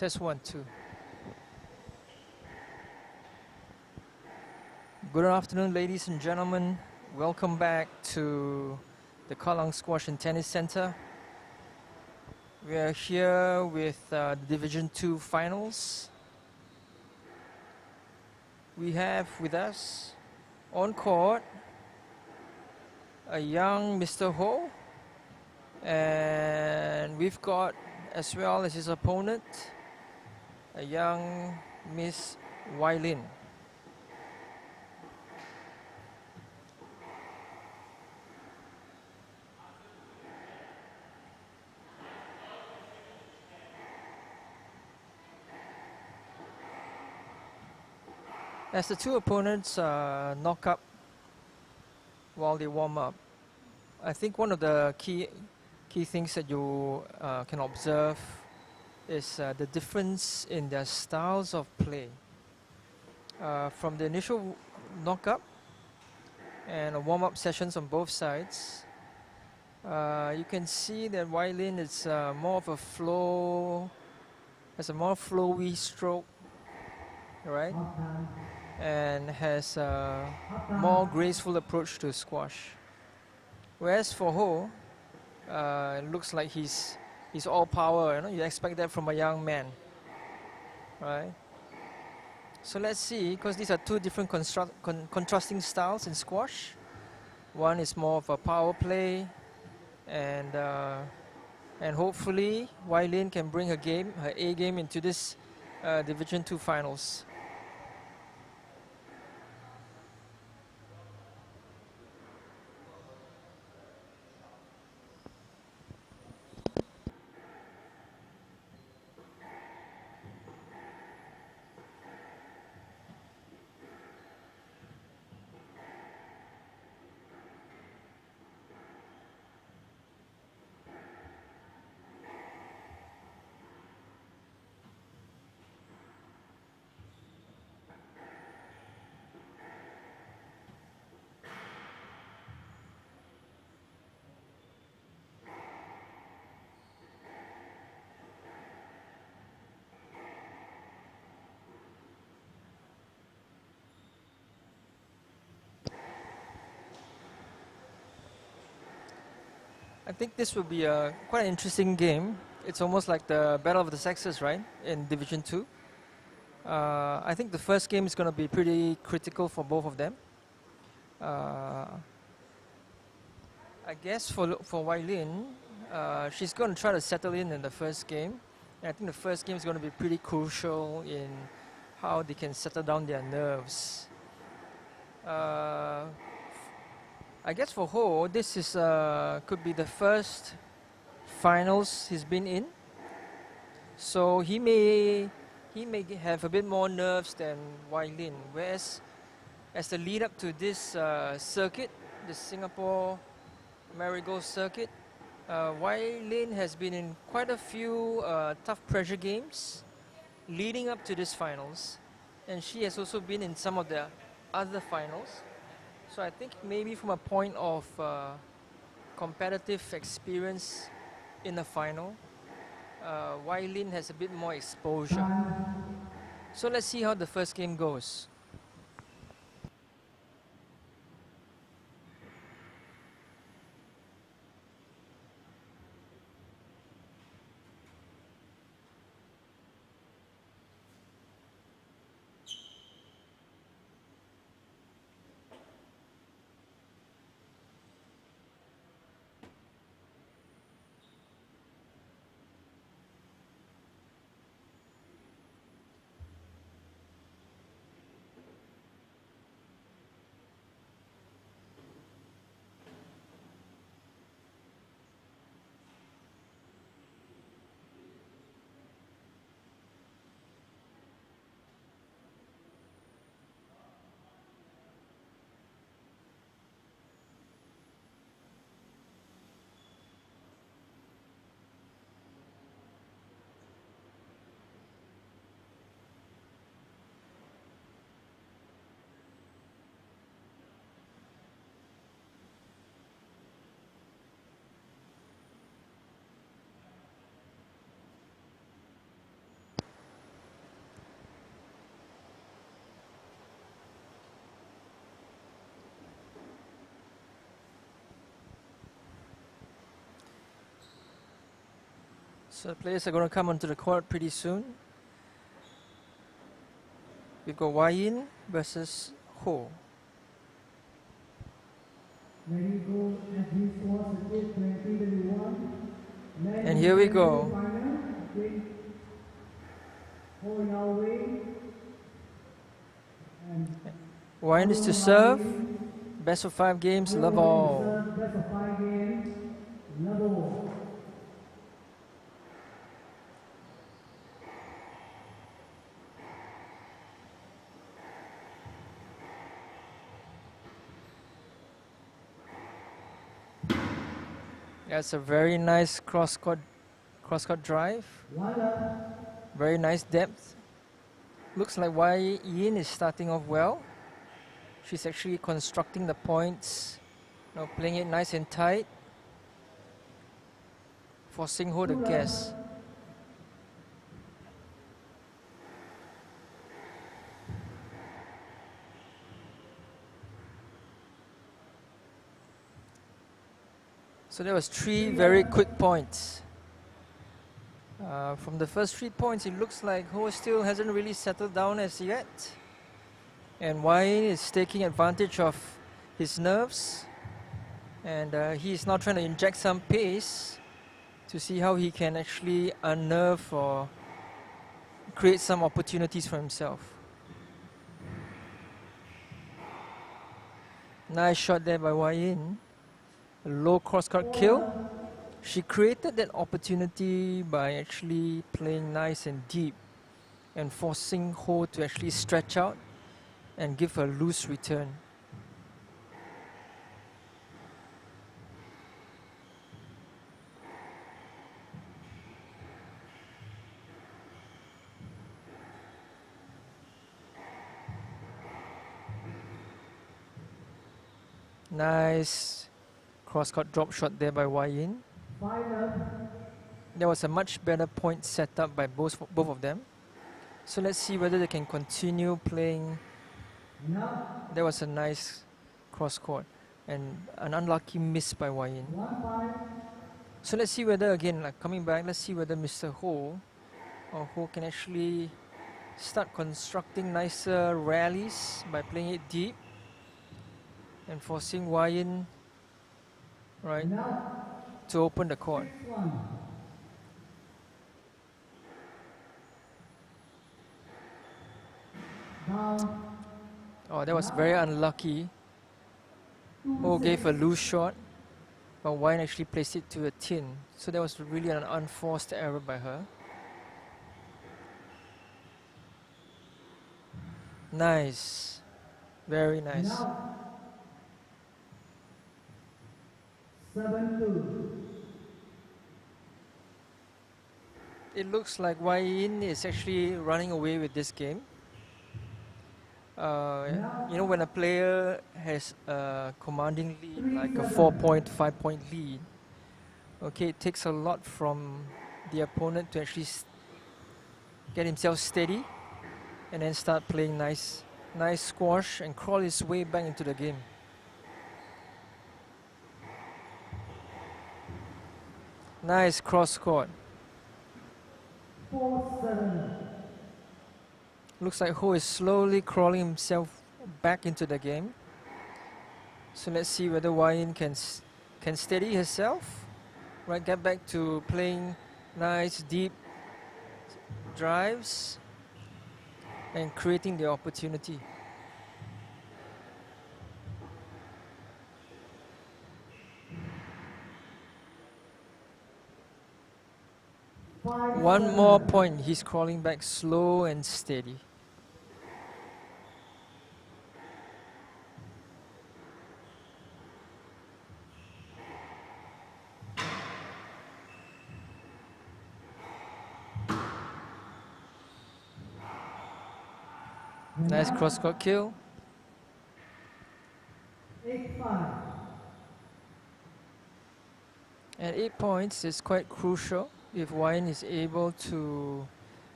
Test 1, 2. Good afternoon, ladies and gentlemen. Welcome back to the Kallang Squash and Tennis Center. We are here with the Division 2 finals. We have with us on court a young Mr. Ho, and we've got, as well as his opponent, a young Miss Wai Lin. As the two opponents knock up while they warm up, I think one of the key things that you can observe is the difference in their styles of play. From the initial knock-up and warm-up sessions on both sides, you can see that Wai Lin is more of a flow, has a more flowy stroke, right? And has a more graceful approach to squash. Whereas for Ho, it looks like he's all power. You know, you expect that from a young man, right? So let's see, because these are two different contrasting styles in squash. One is more of a power play, and hopefully Wai Lin can bring her A game into this Division 2 finals. I think this will be a quite an interesting game. It's almost like the battle of the sexes, right, in Division 2. I think the first game is going to be pretty critical for both of them. I guess for Wai Lin, she's going to try to settle in the first game. And I think the first game is going to be pretty crucial in how they can settle down their nerves. I guess for Ho, this is could be the first finals he's been in, so he may have a bit more nerves than Wai Lin. Whereas, as the lead up to this circuit, the Singapore Marigold circuit, Wai Lin has been in quite a few tough pressure games leading up to this finals, and she has also been in some of the other finals. So I think maybe from a point of competitive experience in the final, Wai Lin has a bit more exposure. So let's see how the first game goes. So the players are going to come onto the court pretty soon. We've got Wai Yin versus Ho. And here we go. Wai Yin is to serve. Best of 5 games, love all. That's a very nice cross-court drive. Very nice depth. Looks like Wai Yin is starting off well. She's actually constructing the points, playing it nice and tight, forcing Ho to guess. So there was 3 very quick points. From the first 3 points, it looks like Ho still hasn't really settled down as yet. And Wai Yin is taking advantage of his nerves. And he is now trying to inject some pace to see how he can actually unnerve or create some opportunities for himself. Nice shot there by Wai Yin. A low cross-court kill. She created that opportunity by actually playing nice and deep and forcing Ho to actually stretch out and give a loose return. Nice cross-court drop shot there by Wai Yin. There was a much better point set up by both of them. So let's see whether they can continue playing. There was a nice cross-court and an unlucky miss by Wai Yin. So let's see whether, again, coming back, let's see whether Mr. Ho can actually start constructing nicer rallies by playing it deep and forcing Wai Yin, right, to open the court. Oh, that was very unlucky. Ho gave a loose shot, but Wai Yin actually placed it to a tin. So that was really an unforced error by her. Nice. Very nice.
7-2.
It looks like Wai Yin is actually running away with this game. When a player has a commanding lead, like a 4-point, 5-point lead, okay, it takes a lot from the opponent to actually get himself steady and then start playing nice squash and crawl his way back into the game. Nice cross court.
4-7.
Looks like Ho is slowly crawling himself back into the game. So let's see whether Wai Yin can steady herself, right? Get back to playing nice deep drives and creating the opportunity. One more point, he's crawling back slow and steady. Nice cross-court kill.
8-5.
And 8 points is quite crucial. If Wai Yin is able to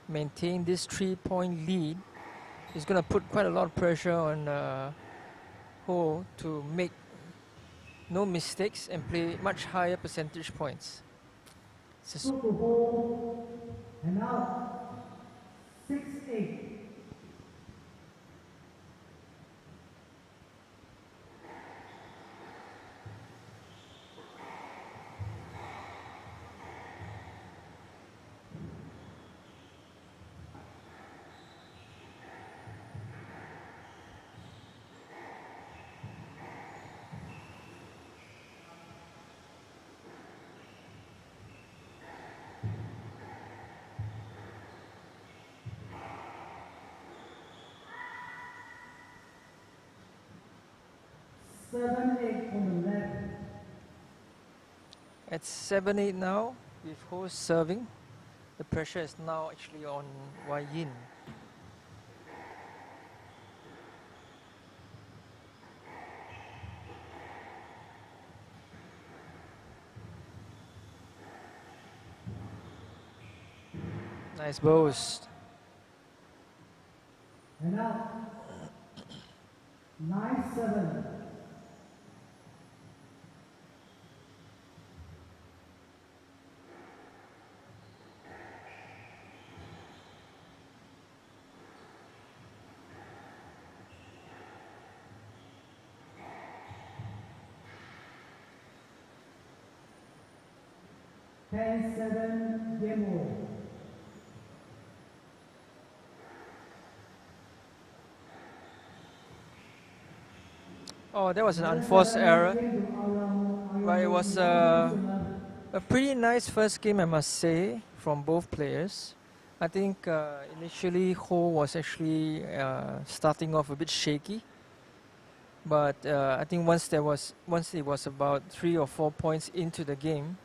maintain this 3-point lead, it's going to put quite a lot of pressure on Ho to make no mistakes and play much higher percentage points. It's
Two to hold, and now 6-8. Seven, 8 on the left.
At 7-8 now, with Ho serving. The pressure is now actually on Wai Yin. Nice boast.
And now 9-7. Ten, 7, game over.
Oh, that was an unforced error. But it was a pretty nice first game, I must say, from both players. I think initially Ho was actually starting off a bit shaky. But I think once it was about 3 or 4 points into the game,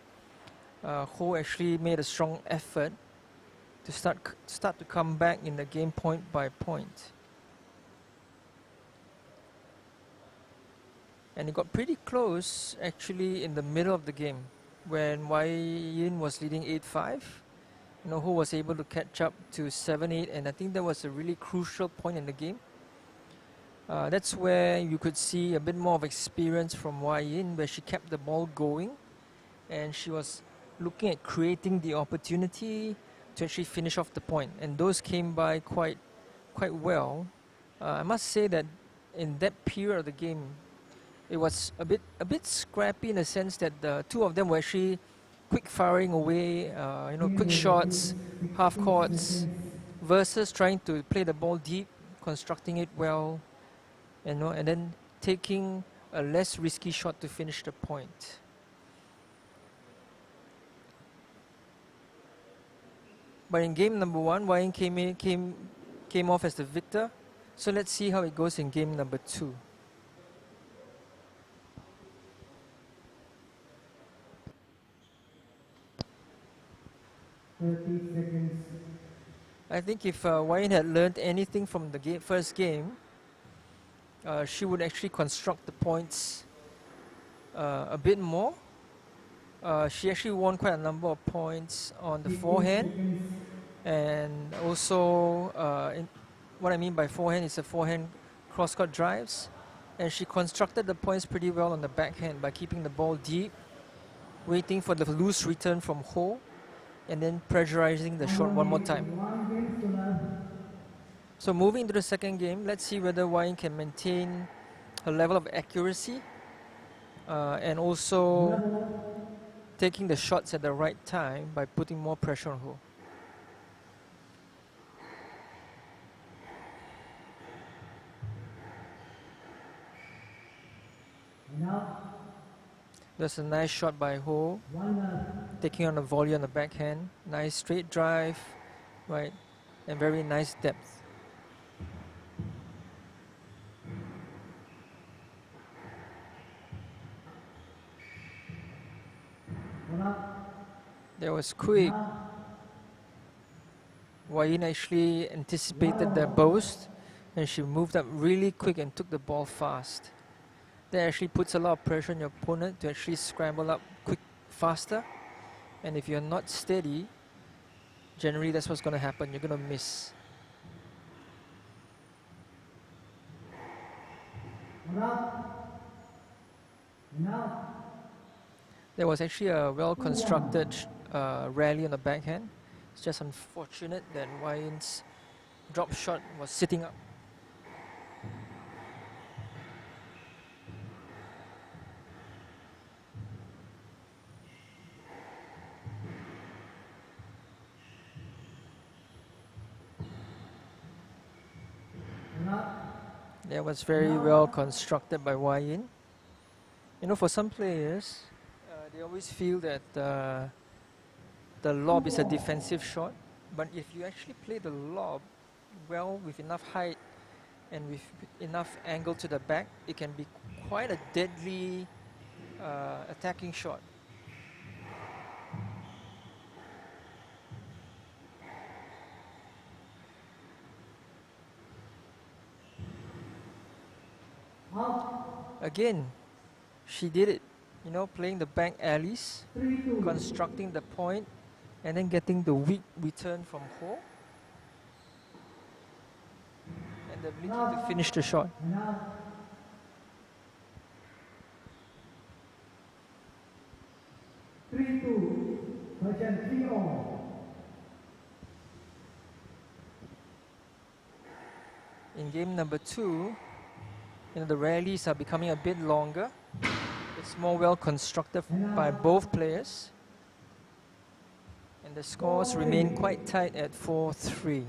Ho actually made a strong effort to start to come back in the game point by point. And it got pretty close actually in the middle of the game when Wai Yin was leading 8-5. Ho was able to catch up to 7-8, and I think that was a really crucial point in the game. That's where you could see a bit more of experience from Wai Yin, where she kept the ball going and she was looking at creating the opportunity to actually finish off the point, and those came by quite well. I must say that in that period of the game, it was a bit scrappy in the sense that the two of them were actually quick firing away, quick shots, half courts, versus trying to play the ball deep, constructing it well, and then taking a less risky shot to finish the point. But in game number 1, Wai Yin came off as the victor. So let's see how it goes in game number 2. I think if Wai Yin had learned anything from the first game, she would actually construct the points a bit more. She actually won quite a number of points on the forehand, and also what I mean by forehand is a forehand cross-court drives, and she constructed the points pretty well on the backhand by keeping the ball deep, waiting for the loose return from Ho, and then pressurizing the shot one more time. So moving into the second game, let's see whether Wai Yin can maintain her level of accuracy and also taking the shots at the right time by putting more pressure on Ho. That's a nice shot by Ho, taking on a volley on the backhand. Nice straight drive, right, and very nice depth. That was quick. Wai Yin actually anticipated their boast, and she moved up really quick and took the ball fast. That actually puts a lot of pressure on your opponent to actually scramble up faster. And if you're not steady, generally that's what's going to happen. You're going to miss. There was actually a well-constructed rally on the backhand. It's just unfortunate that Wai Yin's drop shot was sitting up. That was very well constructed by Wai Yin. You know, for some players, they always feel that the lob is a defensive shot, but if you actually play the lob well with enough height and with enough angle to the back, it can be quite a deadly attacking shot. Again, she did it, you know, playing the back alleys, constructing the point, and then getting the weak return from Ho. And the ability to finish the shot. In game number 2, you know, the rallies are becoming a bit longer. It's more well constructed by both players. And the scores remain quite tight at 4-3.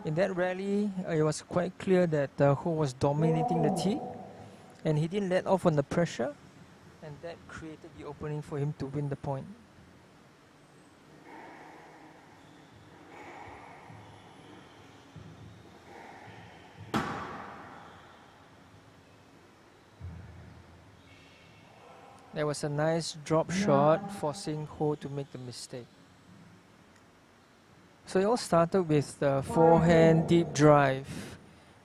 In that rally, it was quite clear that Ho was dominating the tee, and he didn't let off on the pressure, and that created the opening for him to win the point. There was a nice drop shot, forcing Ho to make the mistake. So it all started with the forehand deep drive,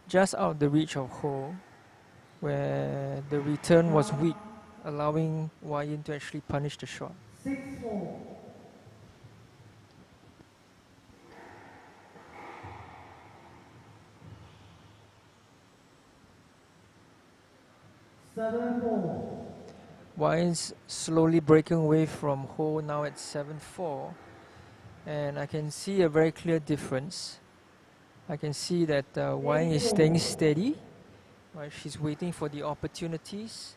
just out of the reach of Ho, where the return was weak, allowing Wai Yin to actually punish the shot.
6-4. 7-4.
Wai Yin's slowly breaking away from Ho, now at 7-4. And I can see a very clear difference. I can see that Wai Yin is staying steady. Right? She's waiting for the opportunities,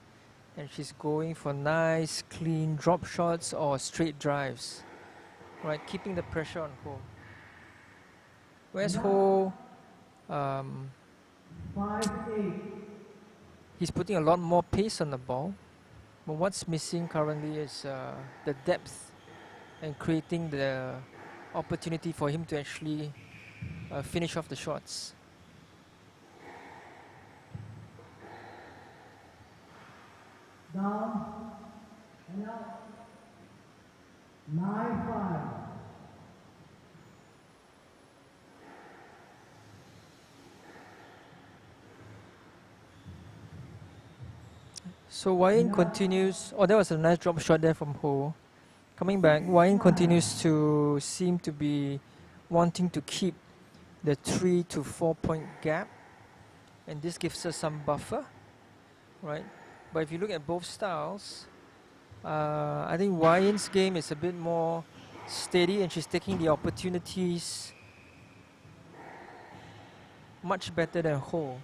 and she's going for nice, clean drop shots or straight drives. Right, keeping the pressure on Ho. Whereas Ho,
5-8.
he's putting a lot more pace on the ball. But what's missing currently is the depth and creating the opportunity for him to actually finish off the shots.
Down and out. 9-5.
So Wai Yin continues. Oh, that was a nice drop shot there from Ho. Coming back, Wai Yin continues to seem to be wanting to keep the 3 to 4 point gap, and this gives us some buffer, right? But if you look at both styles, I think Wai Yin's game is a bit more steady, and she's taking the opportunities much better than Ho.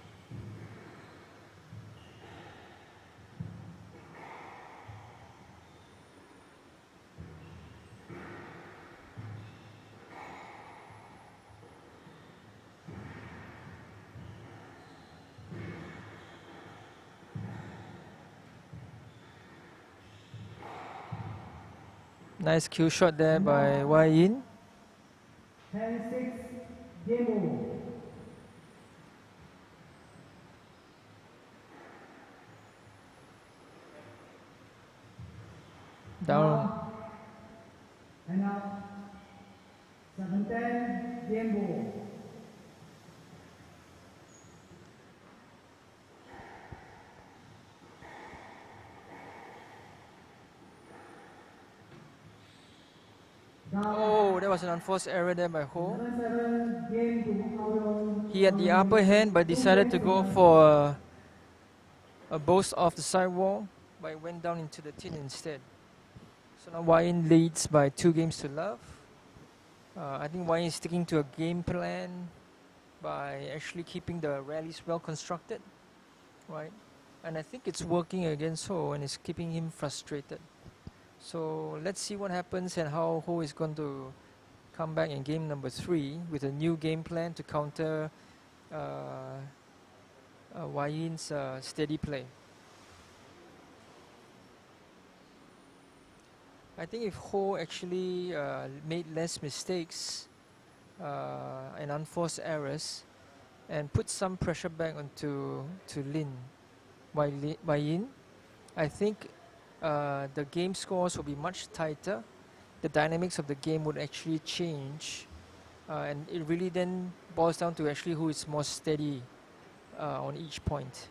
Nice cue shot there by Wai Yin.
10-6. Game over.
Down.
And out. 7-10. Game over.
was an unforced error there by Ho.
11-7, game to Aurora.
He had the upper hand but decided to go for a boast off the sidewall, but it went down into the tin instead. So now Wayin leads by 2 games to love. I think Wayin is sticking to a game plan by actually keeping the rallies well constructed, right? And I think it's working against Ho and it's keeping him frustrated. So let's see what happens and how Ho is going to come back in game number 3 with a new game plan to counter Wayin's steady play. I think if Ho actually made less mistakes and unforced errors and put some pressure back onto Wayin, I think the game scores will be much tighter. The dynamics of the game would actually change, and it really then boils down to actually who is more steady on each point.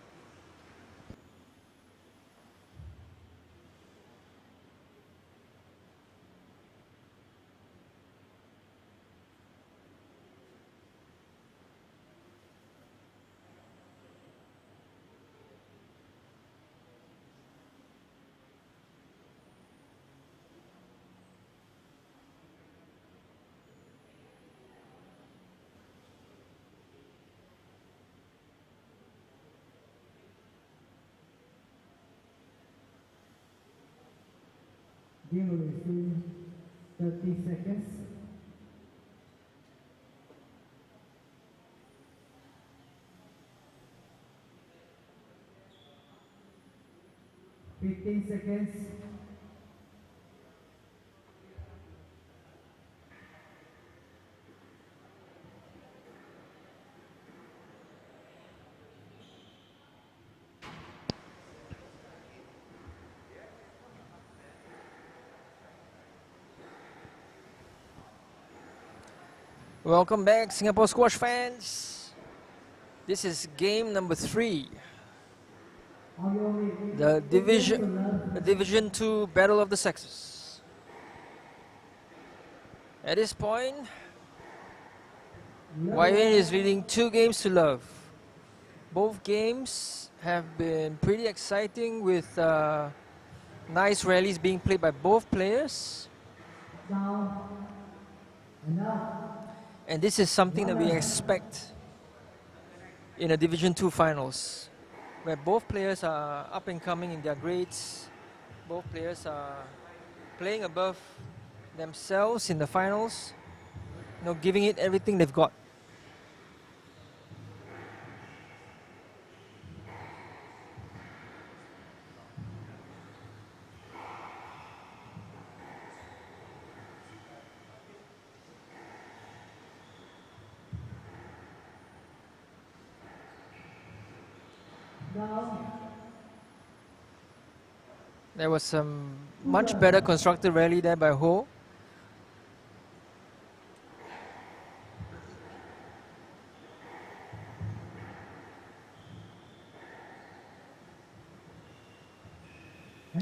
Game will resume 30 seconds. $15 seconds.
Welcome back, Singapore squash fans. This is game number 3. The Division 2 Battle of the Sexes. At this point, Wayin is leading 2 games to love. Both games have been pretty exciting with nice rallies being played by both players. And this is something that we expect in a Division 2 finals, where both players are up and coming in their grades. Both players are playing above themselves in the finals, giving it everything they've got. There was some much better constructed rally there by Ho.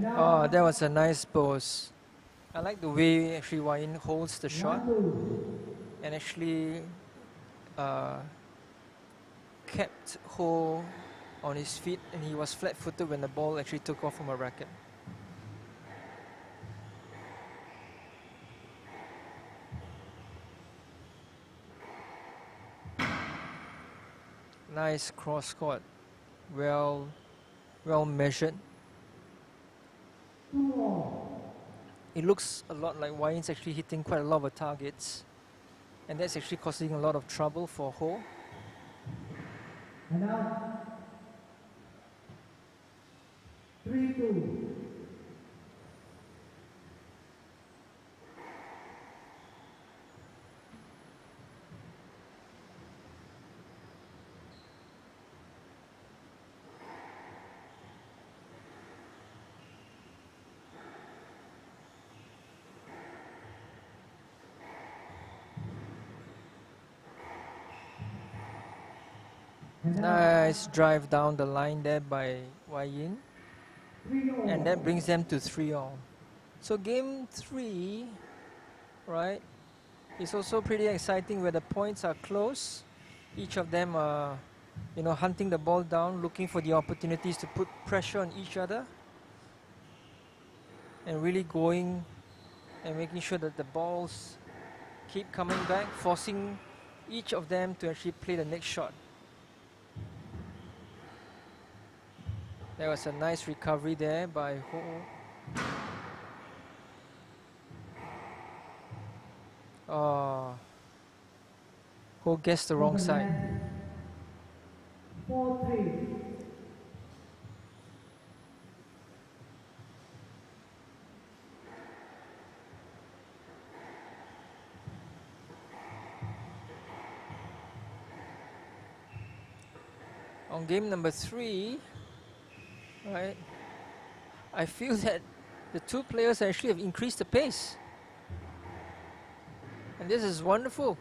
Oh, that was a nice pose. I like the way actually Wayin holds the shot and actually kept Ho on his feet, and he was flat-footed when the ball actually took off from a racket. Nice cross court, well measured. It looks a lot like Wayin's actually hitting quite a lot of targets, and that's actually causing a lot of trouble for Ho.
And now, 3-2.
Nice drive down the line there by Wayin. And that brings them to 3-all. So game 3, right, It's also pretty exciting where the points are close. Each of them are, you know, hunting the ball down, looking for the opportunities to put pressure on each other, and really going and making sure that the balls keep coming back, forcing each of them to actually play the next shot. There was a nice recovery there by Ho. Oh, Ho guessed the wrong side.
4-3.
On game number 3, right, I feel that the two players actually have increased the pace. And this is wonderful.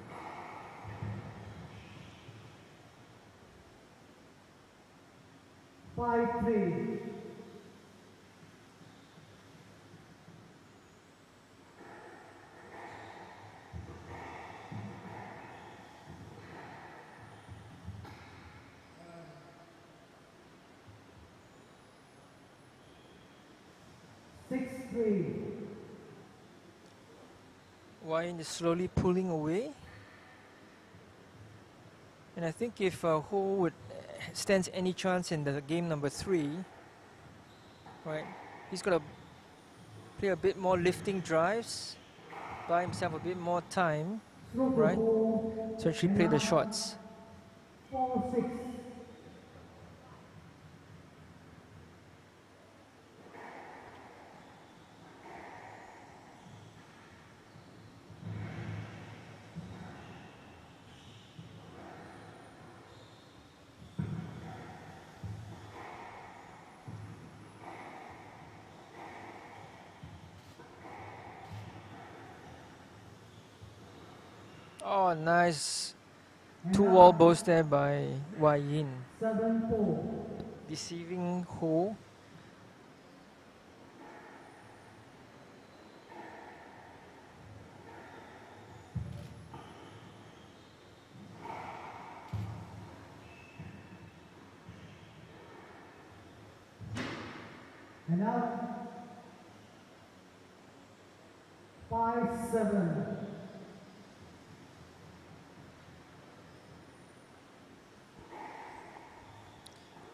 Five-three. Six-three.
Wine is slowly pulling away. And I think if Ho would stands any chance in the game number 3, right, he's got to play a bit more lifting drives, buy himself a bit more time, right, to actually play the shots.
4-6.
Oh, nice 2 wall balls there by Wai Yin,
7-4.
deceiving Ho.
And now 5-7.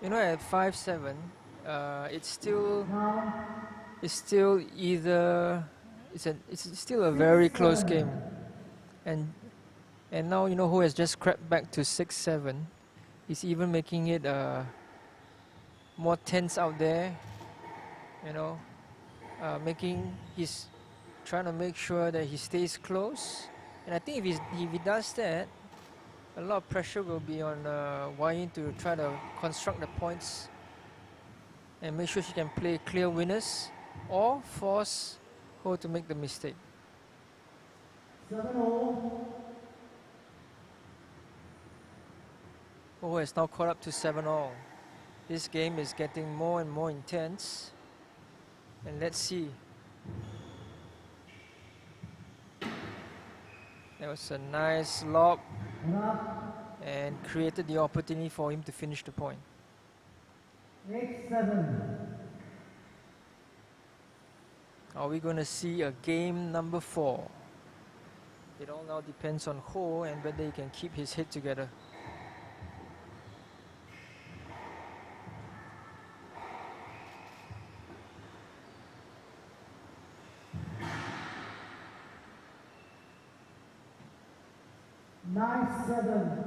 You know, at 5-7, it's still either it's still a very close game, and now, you know, Ho has just crept back to 6-7. He's even making it more tense out there. You know, he's trying to make sure that he stays close, and I think if he does that, a lot of pressure will be on Wai Yin to try to construct the points and make sure she can play clear winners or force Ho to make the mistake.
7-0.
Ho has now caught up to 7-all. This game is getting more and more intense. And let's see. That was a nice lob and created the opportunity for him to finish the point.
8-7.
Are we going to see a game number 4? It all now depends on Ho and whether he can keep his head together.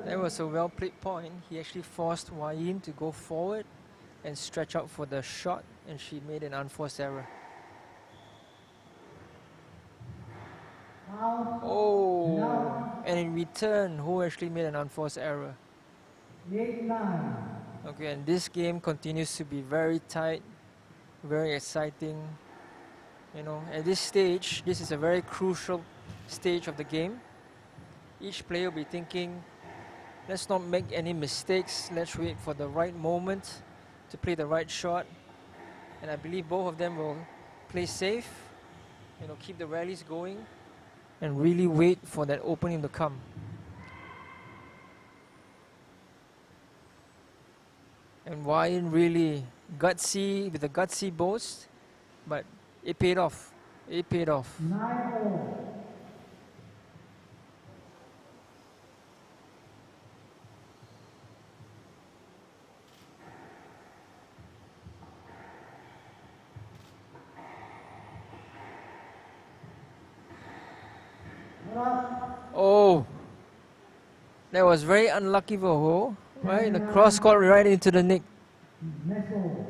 That was a well-played point. He actually forced Wai Yin to go forward and stretch out for the shot, and she made an unforced error. Oh, and in return, Ho actually made an unforced error.
8-9.
Okay, and this game continues to be very tight, very exciting. You know, at this stage, this is a very crucial stage of the game. Each player will be thinking, let's not make any mistakes. Let's wait for the right moment to play the right shot. And I believe both of them will play safe, you know, keep the rallies going, and really wait for that opening to come. And Wyan really gutsy with a gutsy boast, but it paid off. It paid off.
9-0.
Oh, that was very unlucky for Ho. Right, the cross got right into the nick.
Next ball.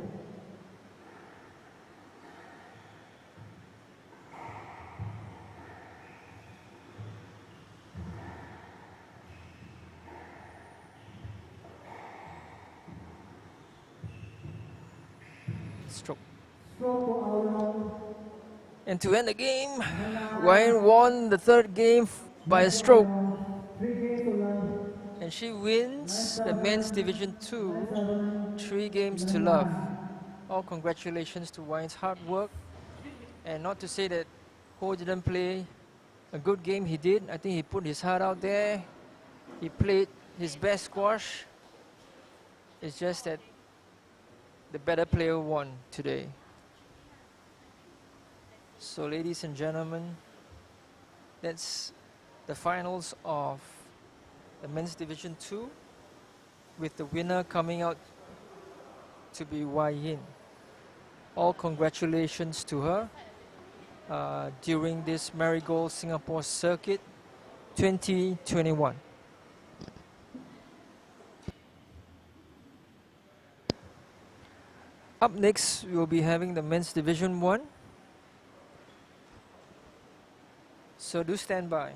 Stroke.
Stroke for Aulon.
And to end the game, Wyan won the third game by a stroke.
3 games to love.
And she wins the men's Division 2, 3 games to love. All congratulations to Wyan's hard work. And not to say that Ho didn't play a good game, he did. I think he put his heart out there. He played his best squash. It's just that the better player won today. So ladies and gentlemen, that's the finals of the men's Division 2, with the winner coming out to be Wai Yin. All congratulations to her during this Marigold Singapore Circuit 2021. Up next, we will be having the men's Division 1. So do stand by.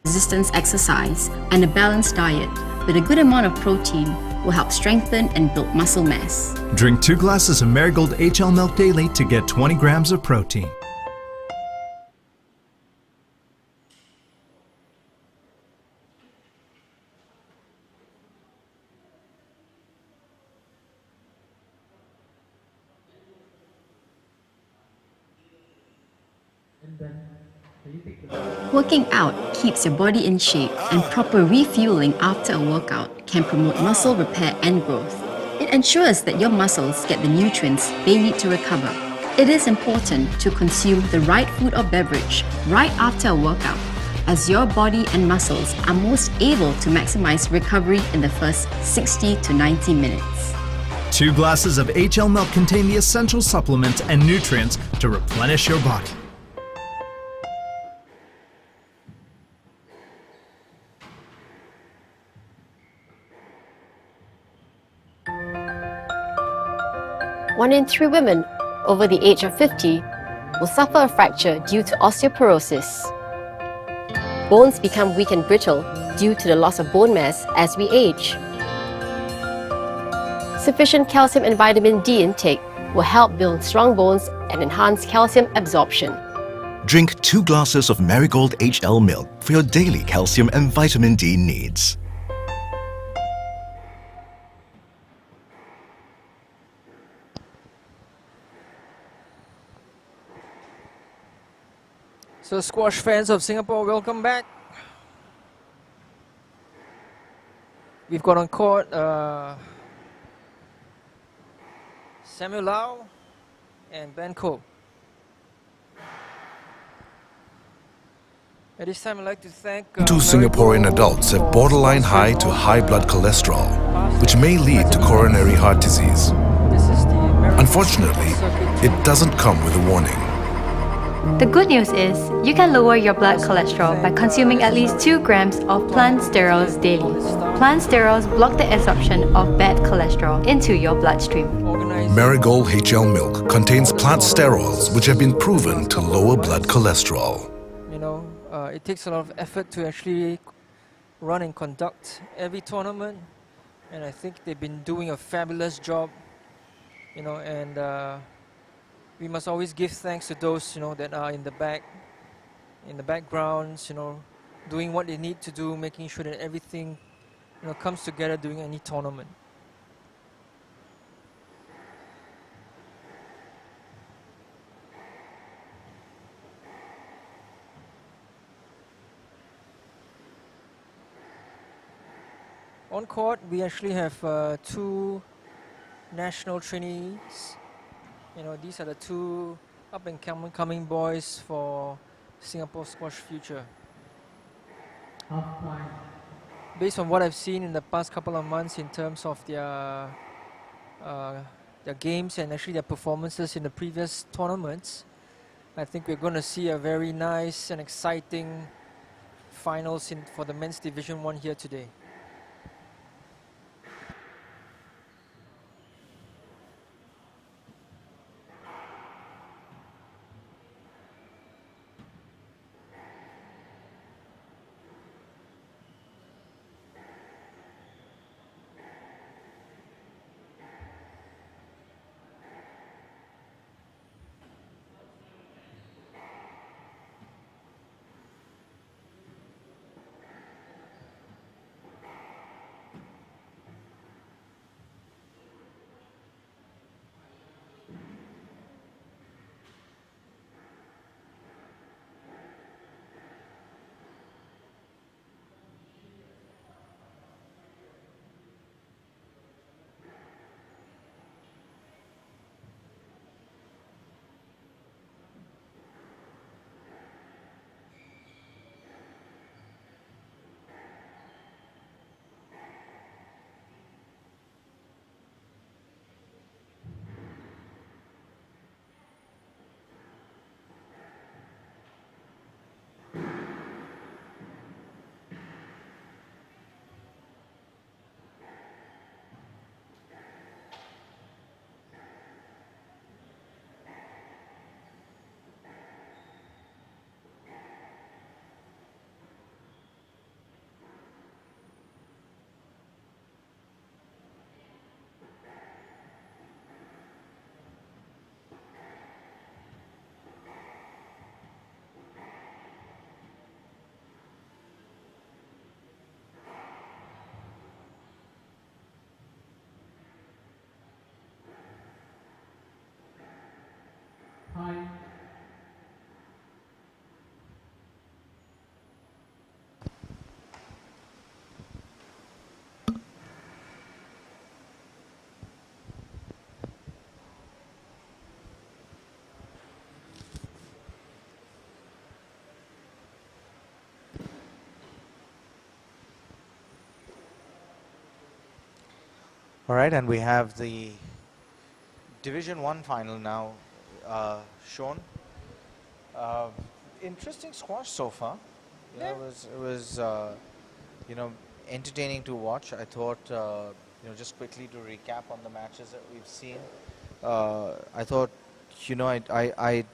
Resistance exercise and a balanced diet with a good amount of protein will help strengthen and build muscle mass.
Drink 2 glasses of Marigold HL milk daily to get 20 grams of protein.
Working out keeps your body in shape, and proper refueling after a workout can promote muscle repair and growth. It ensures that your muscles get the nutrients they need to recover. It is important to consume the right food or beverage right after a workout, as your body and muscles are most able to maximize recovery in the first 60 to 90 minutes.
2 glasses of HL milk contain the essential supplements and nutrients to replenish your body.
One in 3 women over the age of 50 will suffer a fracture due to osteoporosis. Bones become weak and brittle due to the loss of bone mass as we age. Sufficient calcium and vitamin D intake will help build strong bones and enhance calcium absorption.
Drink 2 glasses of Marigold HL milk for your daily calcium and vitamin D needs.
So squash fans of Singapore, welcome back. We've got on court Samuel Lau and Ben Koh. At this time, I'd like to thank
2 Singaporean adults have borderline high to high blood cholesterol, which may lead to coronary heart disease. Unfortunately, it doesn't come with a warning.
The good news is, you can lower your blood cholesterol by consuming at least 2 grams of plant sterols daily. Plant sterols block the absorption of bad cholesterol into your bloodstream.
Marigold HL milk contains plant sterols which have been proven to lower blood cholesterol.
You know, it takes a lot of effort to actually run and conduct every tournament, and I think they've been doing a fabulous job, you know, and we must always give thanks to those, you know, that are in the backgrounds, you know, doing what they need to do, making sure that everything, you know, comes together during any tournament. On court, we actually have 2 national trainees. You know, these are the 2 up-and-coming boys for Singapore squash future. Based on what I've seen in the past couple of months in terms of their games and actually their performances in the previous tournaments, I think we're going to see a very nice and exciting finals for the men's Division 1 here today.
Hi.
All right, and we have the Division 1 final now shown. Interesting squash so far. Yeah. It was you know, entertaining to watch. I thought, you know, just quickly to recap on the matches that we've seen. I thought, you know, I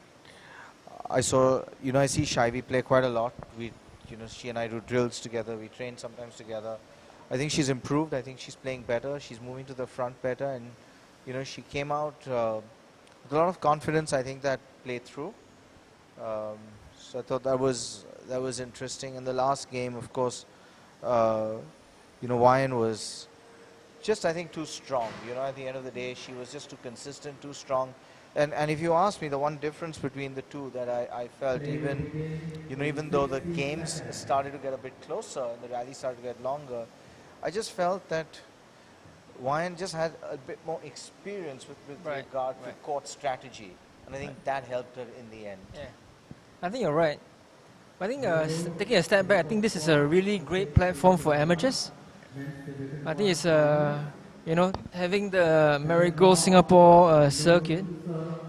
saw, you know, I see Shivy play quite a lot. You know, she and I do drills together. We train sometimes together. I think she's improved. I think she's playing better. She's moving to the front better, and you know, she came out with a lot of confidence. I think that played through. So I thought that was interesting. In the last game, of course, you know, Wyan was just, I think, too strong. You know, at the end of the day, she was just too consistent, too strong. And if you ask me, the one difference between the two that I felt, even, you know, even though the games started to get a bit closer and the rally started to get longer, I just felt that Wyan just had a bit more experience with regard to court strategy. And I think that helped her in the end.
Yeah, I think you're right. I think taking a step back, I think this is a really great platform for amateurs. I think it's, you know, having the Marigold Singapore circuit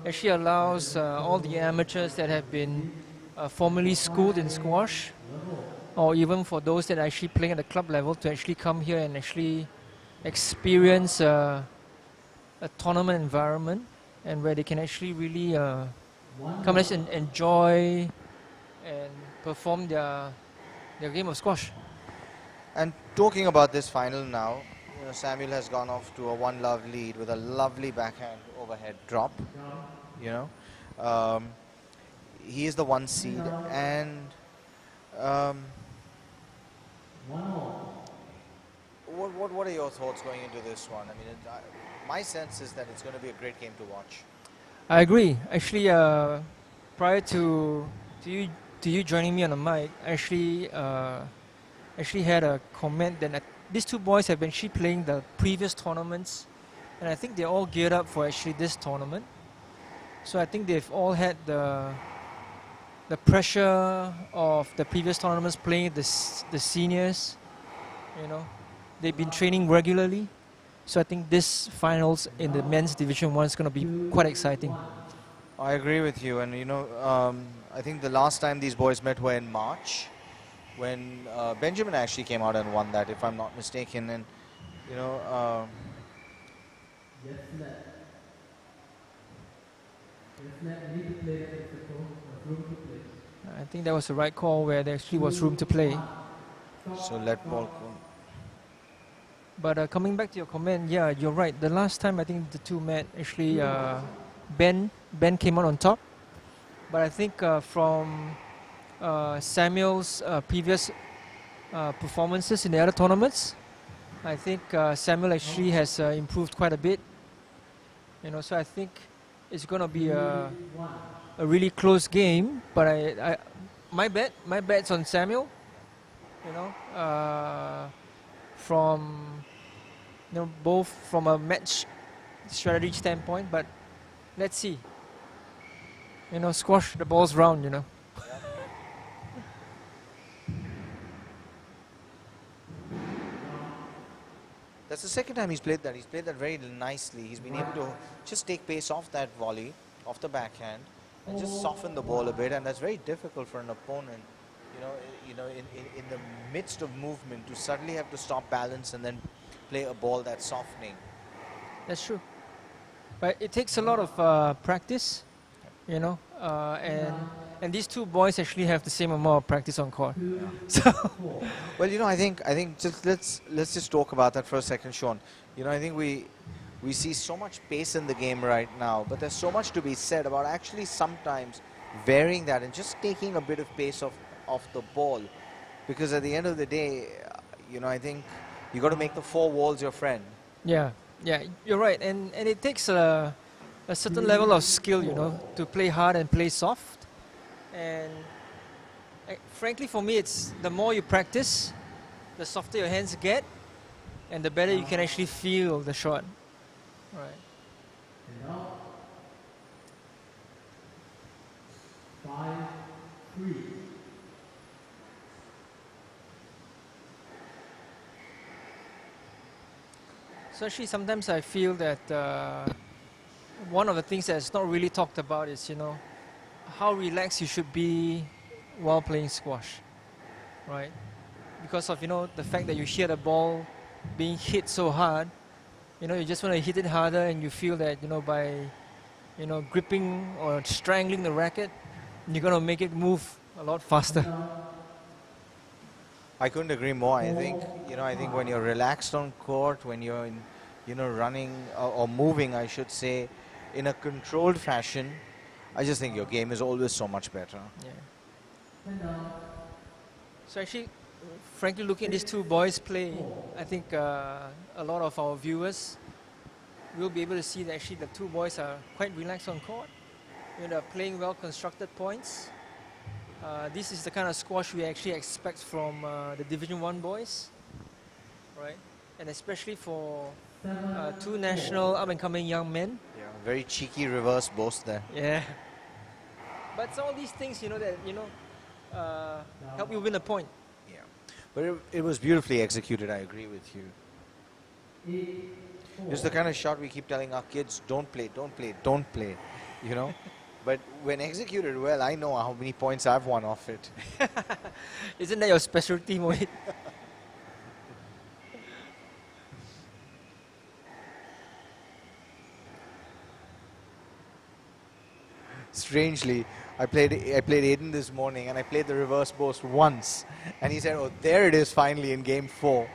actually allows all the amateurs that have been formally schooled in squash, or even for those that are actually playing at the club level, to actually come here and actually experience a tournament environment, and where they can actually really come and enjoy and perform their game of squash.
And talking about this final now, you know, Samuel has gone off to a 1-love lead with a lovely backhand overhead drop. You know, he is the 1 seed, and what are your thoughts going into this one? I mean, my sense is that it's going to be a great game to watch.
I agree. Actually, prior to you joining me on the mic, I actually had a comment that these two boys have been actually playing the previous tournaments, and I think they're all geared up for actually this tournament. So I think they've all had the pressure of the previous tournaments, playing the seniors. You know, they've been training regularly. So I think this finals in the men's Division 1 is going to be quite exciting.
I agree with you, and you know, I think the last time these boys met were in March, when Benjamin actually came out and won that, if I'm not mistaken. And you know,
I think that was the right call, where there actually was room to play.
So let ball go.
But coming back to your comment, yeah, you're right. The last time I think the two met, actually Ben came out on top. But I think from Samuel's previous performances in the other tournaments, I think Samuel actually has improved quite a bit. You know, so I think it's going to be a really close game. But my bet's on Samuel. You know, from both from a match strategy standpoint, but let's see. You know, squash, the ball's round, you know.
That's the second time he's played that. He's played that very nicely. He's been able to just take pace off that volley, off the backhand, and just soften the ball a bit, and that's very difficult for an opponent. You know, in the midst of movement, to suddenly have to stop balance and then play a ball that's softening.
That's true. But it takes a lot of practice, you know, and these two boys actually have the same amount of practice on court. So,
well, you know, I think just let's just talk about that for a second, Sean. You know, I think we see so much pace in the game right now, but there's so much to be said about actually sometimes varying that and just taking a bit of pace off the ball, because at the end of the day, you know, I think you got to make the four walls your friend.
Yeah, you're right, and it takes a certain level of skill, you know, to play hard and play soft. And frankly, for me, it's the more you practice, the softer your hands get, and the better you can actually feel the shot. Right.
5-3.
So actually, sometimes I feel that one of the things that's not really talked about is, you know, how relaxed you should be while playing squash, right? Because of, you know, the fact that you hear the ball being hit so hard, you know, you just want to hit it harder, and you feel that, you know, by, you know, gripping or strangling the racket, you're going to make it move a lot faster.
I couldn't agree more. I think, you know, when you're relaxed on court, when you're in, you know, running or moving, I should say, in a controlled fashion, I just think your game is always so much better.
Yeah. So actually, frankly, looking at these two boys play, I think a lot of our viewers will be able to see that actually the two boys are quite relaxed on court. You know, they're playing well-constructed points. This is the kind of squash we actually expect from the Division 1 boys, right? And especially for two national up-and-coming young men.
Yeah, very cheeky reverse boast there.
Yeah. But it's all these things, you know, that, you know, help you win a point.
Yeah. But it was beautifully executed, I agree with you. It's the kind of shot we keep telling our kids, don't play, you know? But when executed well, I know how many points I've won off it.
Isn't that your specialty, Mohit?
Strangely, I played Aiden this morning, and I played the reverse post once, and he said, "Oh, there it is finally in game 4."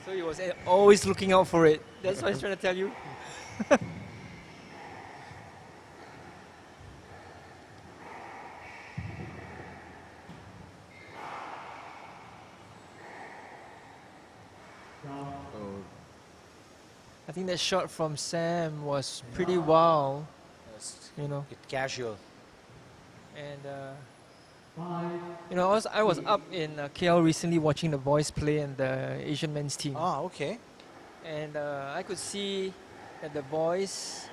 So he was always looking out for it. That's what I was trying to tell you. I think that shot from Sam was pretty wild, you know.
Casual.
And you know, I was up in KL recently watching the boys play and the Asian men's team.
Ah, okay.
And I could see that the boys,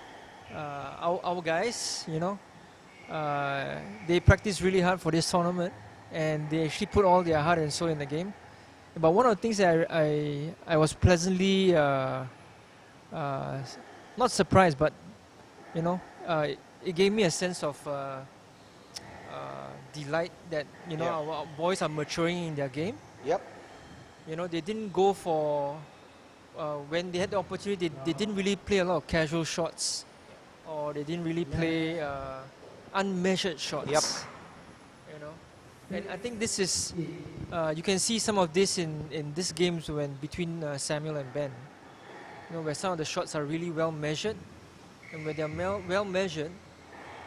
our guys, you know, they practiced really hard for this tournament, and they actually put all their heart and soul in the game. But one of the things that I was pleasantly not surprised, but you know, it gave me a sense of delight that, you know, our boys are maturing in their game.
Yep.
You know, they didn't go for when they had the opportunity. They didn't really play a lot of casual shots, or they didn't really play unmeasured shots.
Yep.
You know, and I think this is you can see some of this in these games when between Samuel and Ben. You know, where some of the shots are really well measured, and when they're well measured,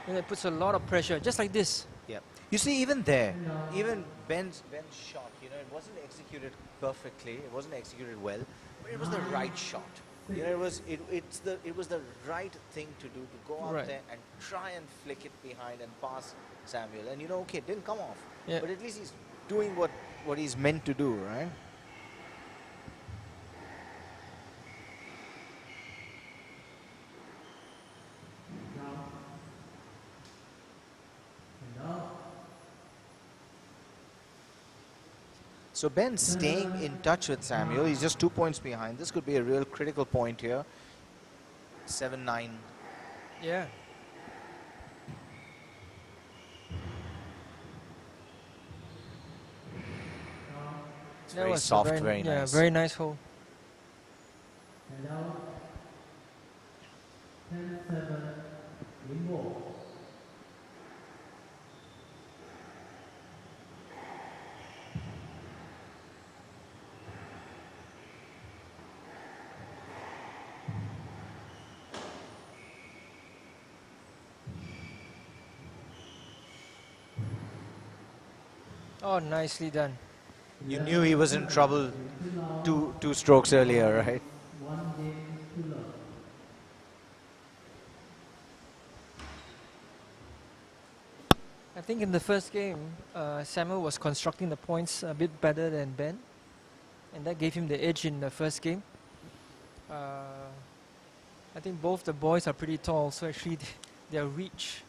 you know, it puts a lot of pressure, just like this.
Yeah. You see, even there, even Ben's shot, you know, it wasn't executed perfectly, it wasn't executed well, but it was the right shot. You know, it was the right thing to do, to go out there and try and flick it behind and pass Samuel. And you know, okay, it didn't come off, but at least he's doing what he's meant to do, right? So Ben staying in touch with Samuel. He's just 2 points behind. This could be a real critical point here. 7-9.
Yeah.
It's very soft, very nice.
Yeah, very nice hole.
And now 10-7 in ball.
Oh, nicely done.
You knew he was in trouble two strokes earlier, right?
I think in the first game, Samuel was constructing the points a bit better than Ben, and that gave him the edge in the first game. I think both the boys are pretty tall, so actually their reach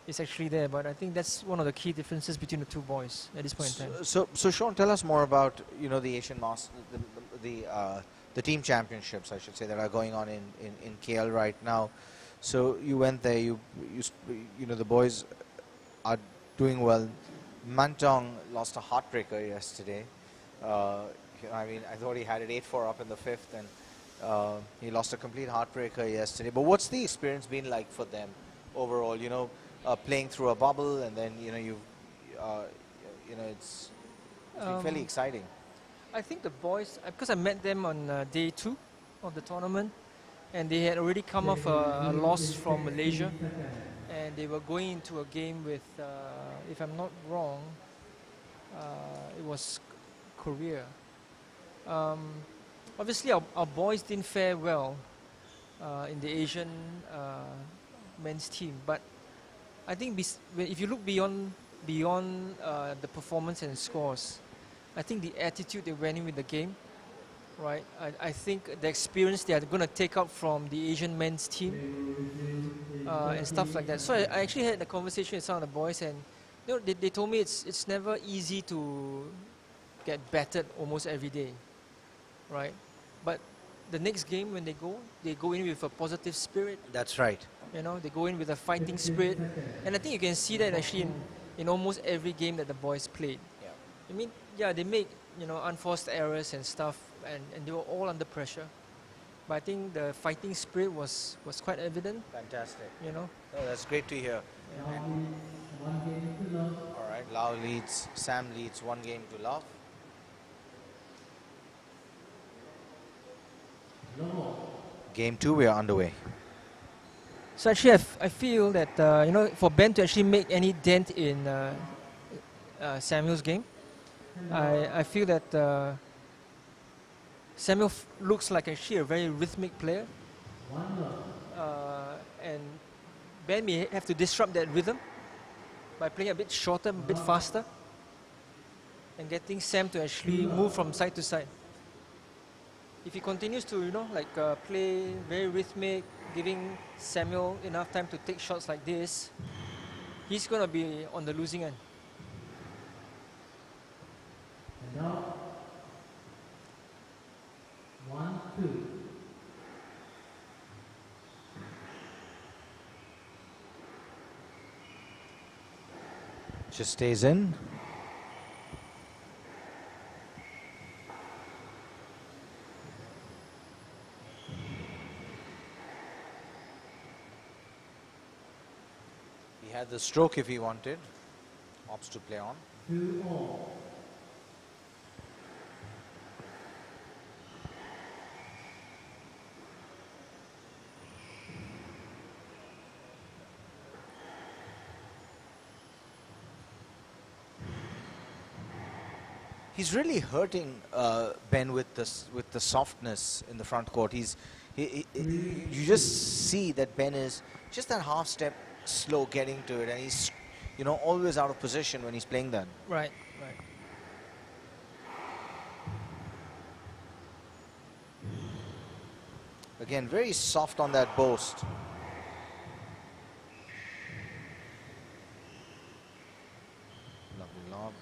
is actually there, but I think that's one of the key differences between the two boys at this point in time.
So Sean, tell us more about, you know, the Asian Masters, the team championships, I should say, that are going on in KL right now. So you went there, you know, the boys are doing well. Mantong lost a heartbreaker yesterday. I mean, I thought he had it 8-4 up in the fifth, and he lost a complete heartbreaker yesterday. But what's the experience been like for them overall? You know, playing through a bubble, and then, you know, you know, it's been fairly exciting.
I think the boys, because I met them on day 2 of the tournament, and they had already come off a loss from Malaysia, and they were going into a game with, if I'm not wrong, it was Korea. Obviously, our boys didn't fare well in the Asian men's team, but I think if you look beyond the performance and scores, I think the attitude they went in with the game, right? I think the experience they are going to take out from the Asian men's team and stuff like that. So I actually had a conversation with some of the boys, and you know, they told me it's never easy to get battered almost every day, right? But the next game when they go in with a positive spirit.
That's right.
You know, they go in with a fighting spirit, and I think you can see that actually in almost every game that the boys played.
Yeah.
I mean, yeah, they make, you know, unforced errors and stuff, and they were all under pressure. But I think the fighting spirit was quite evident.
Fantastic.
You know.
Oh, that's great to hear. All right, Lau leads, Sam leads 1-0. Game 2, we are underway.
So actually, I feel that you know, for Ben to actually make any dent in Samuel's game, I feel that Samuel looks like actually a very rhythmic player, and Ben may have to disrupt that rhythm by playing a bit shorter, a bit faster, and getting Sam to actually move from side to side. If he continues to, you know, like play very rhythmic, giving Samuel enough time to take shots like this, he's going to be on the losing end.
And now, 1-2.
Just stays in. He had the stroke if he wanted. Opts to play on.
2-all.
He's really hurting Ben with the softness in the front court. You just see that Ben is just that half step slow getting to it, and he's, you know, always out of position when he's playing that.
Right, right.
Again, very soft on that post. Lovely lob.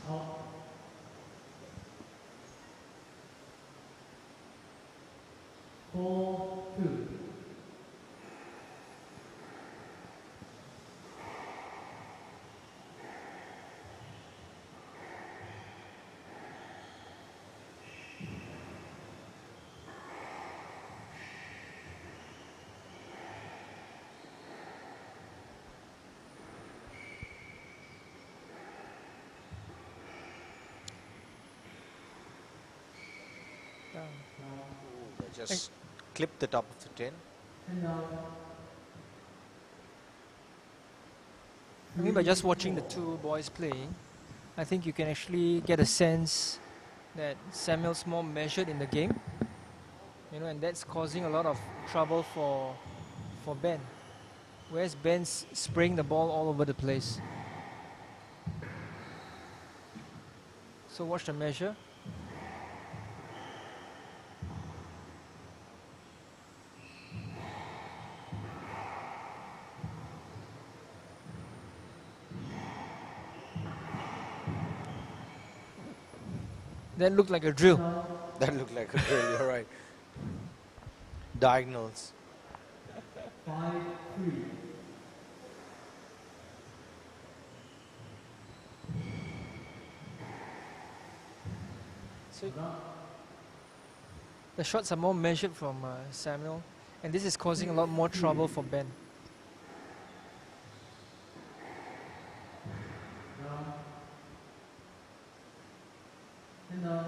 Out. 4-2.
Just clip the top of the tin.
And now,
I mean, by just watching the two boys playing, I think you can actually get a sense that Samuel's more measured in the game, you know, and that's causing a lot of trouble for Ben. Whereas Ben's spraying the ball all over the place. So watch the measure. That looked like a drill.
That looked like a drill, you're right. Diagonals.
5-3.
So the shots are more measured from Samuel, and this is causing a lot more trouble for Ben.
And now,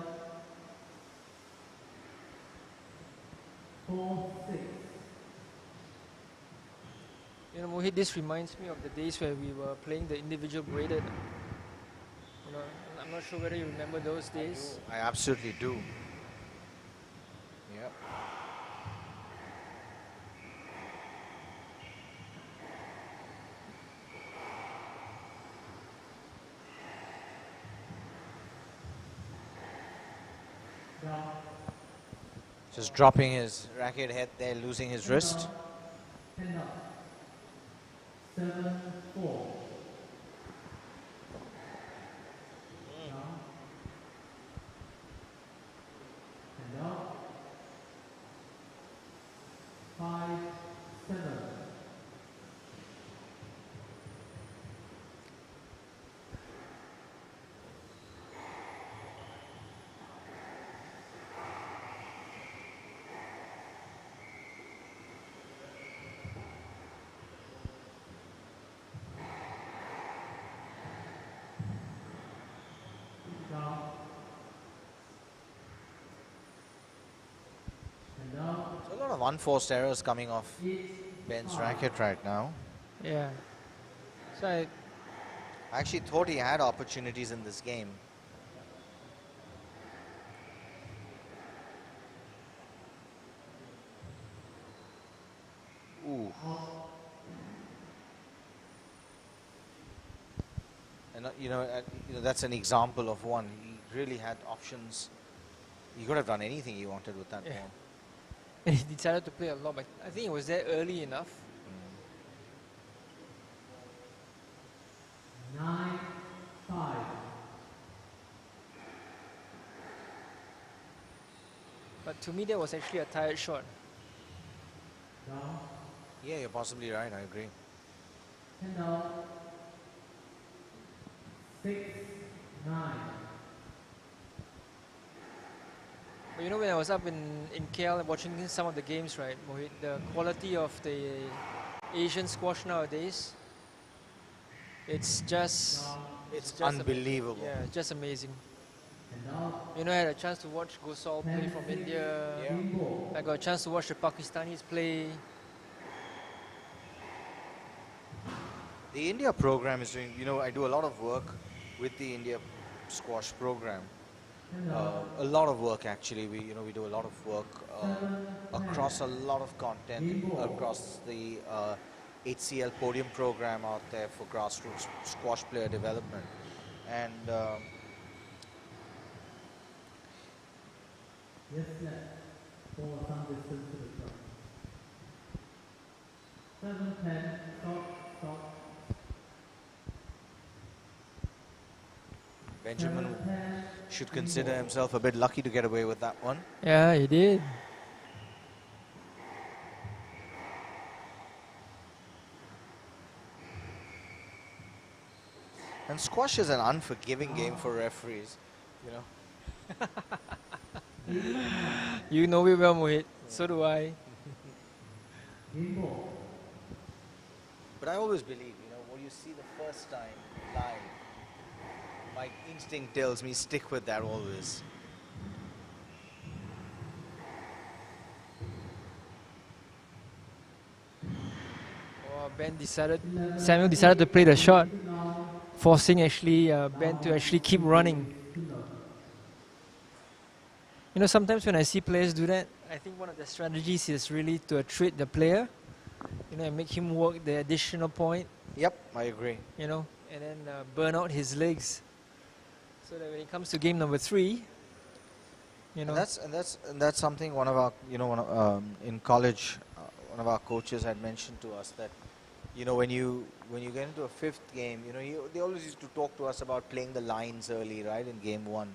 4-6.
You know, Mohit, this reminds me of the days where we were playing the individual braided. You know, I'm not sure whether you remember those days.
I absolutely do. Yep. Just dropping his racket head there, losing his wrist.
10 up. 7-4. And now, 5-7.
of unforced errors coming off Ben's racket right now.
Yeah. So
I actually thought he had opportunities in this game. Ooh. And you know, that's an example of one. He really had options. He could have done anything he wanted with that ball.
And he decided to play a lot, but I think it was there early enough.
9-5.
But to me, that was actually a tired shot.
Yeah, you're possibly right. I agree.
10 down. 6-9.
But you know, when I was up in KL watching some of the games, right, Mohit, the quality of the Asian squash nowadays, it's just
unbelievable.
Yeah, it's just amazing. You know, I had a chance to watch Gosal play from India. I got a chance to watch the Pakistanis play.
The India program is doing, you know, I do a lot of work with the India squash program. A lot of work actually. We do a lot of work across a lot of content across the HCL podium program out there for grassroots squash player development, and
Yes, for some distance to the top. 7-10. Stop.
Benjamin should consider himself a bit lucky to get away with that one.
Yeah, he did.
And squash is an unforgiving game for referees, you know.
You know it well, Mohit. So do I.
But I always believe, you know, what you see the first time live, my instinct tells me stick with that always.
Oh, Samuel decided to play the shot, forcing actually Ben to actually keep running. You know, sometimes when I see players do that, I think one of the strategies is really to treat the player, you know, and make him work the additional point.
Yep, I agree.
You know, and then burn out his legs, so that when it comes to game number 3, you know.
And that's something one of our, you know, in college, one of our coaches had mentioned to us that, you know, when you get into a 5th game, you know, they always used to talk to us about playing the lines early, right, in game 1.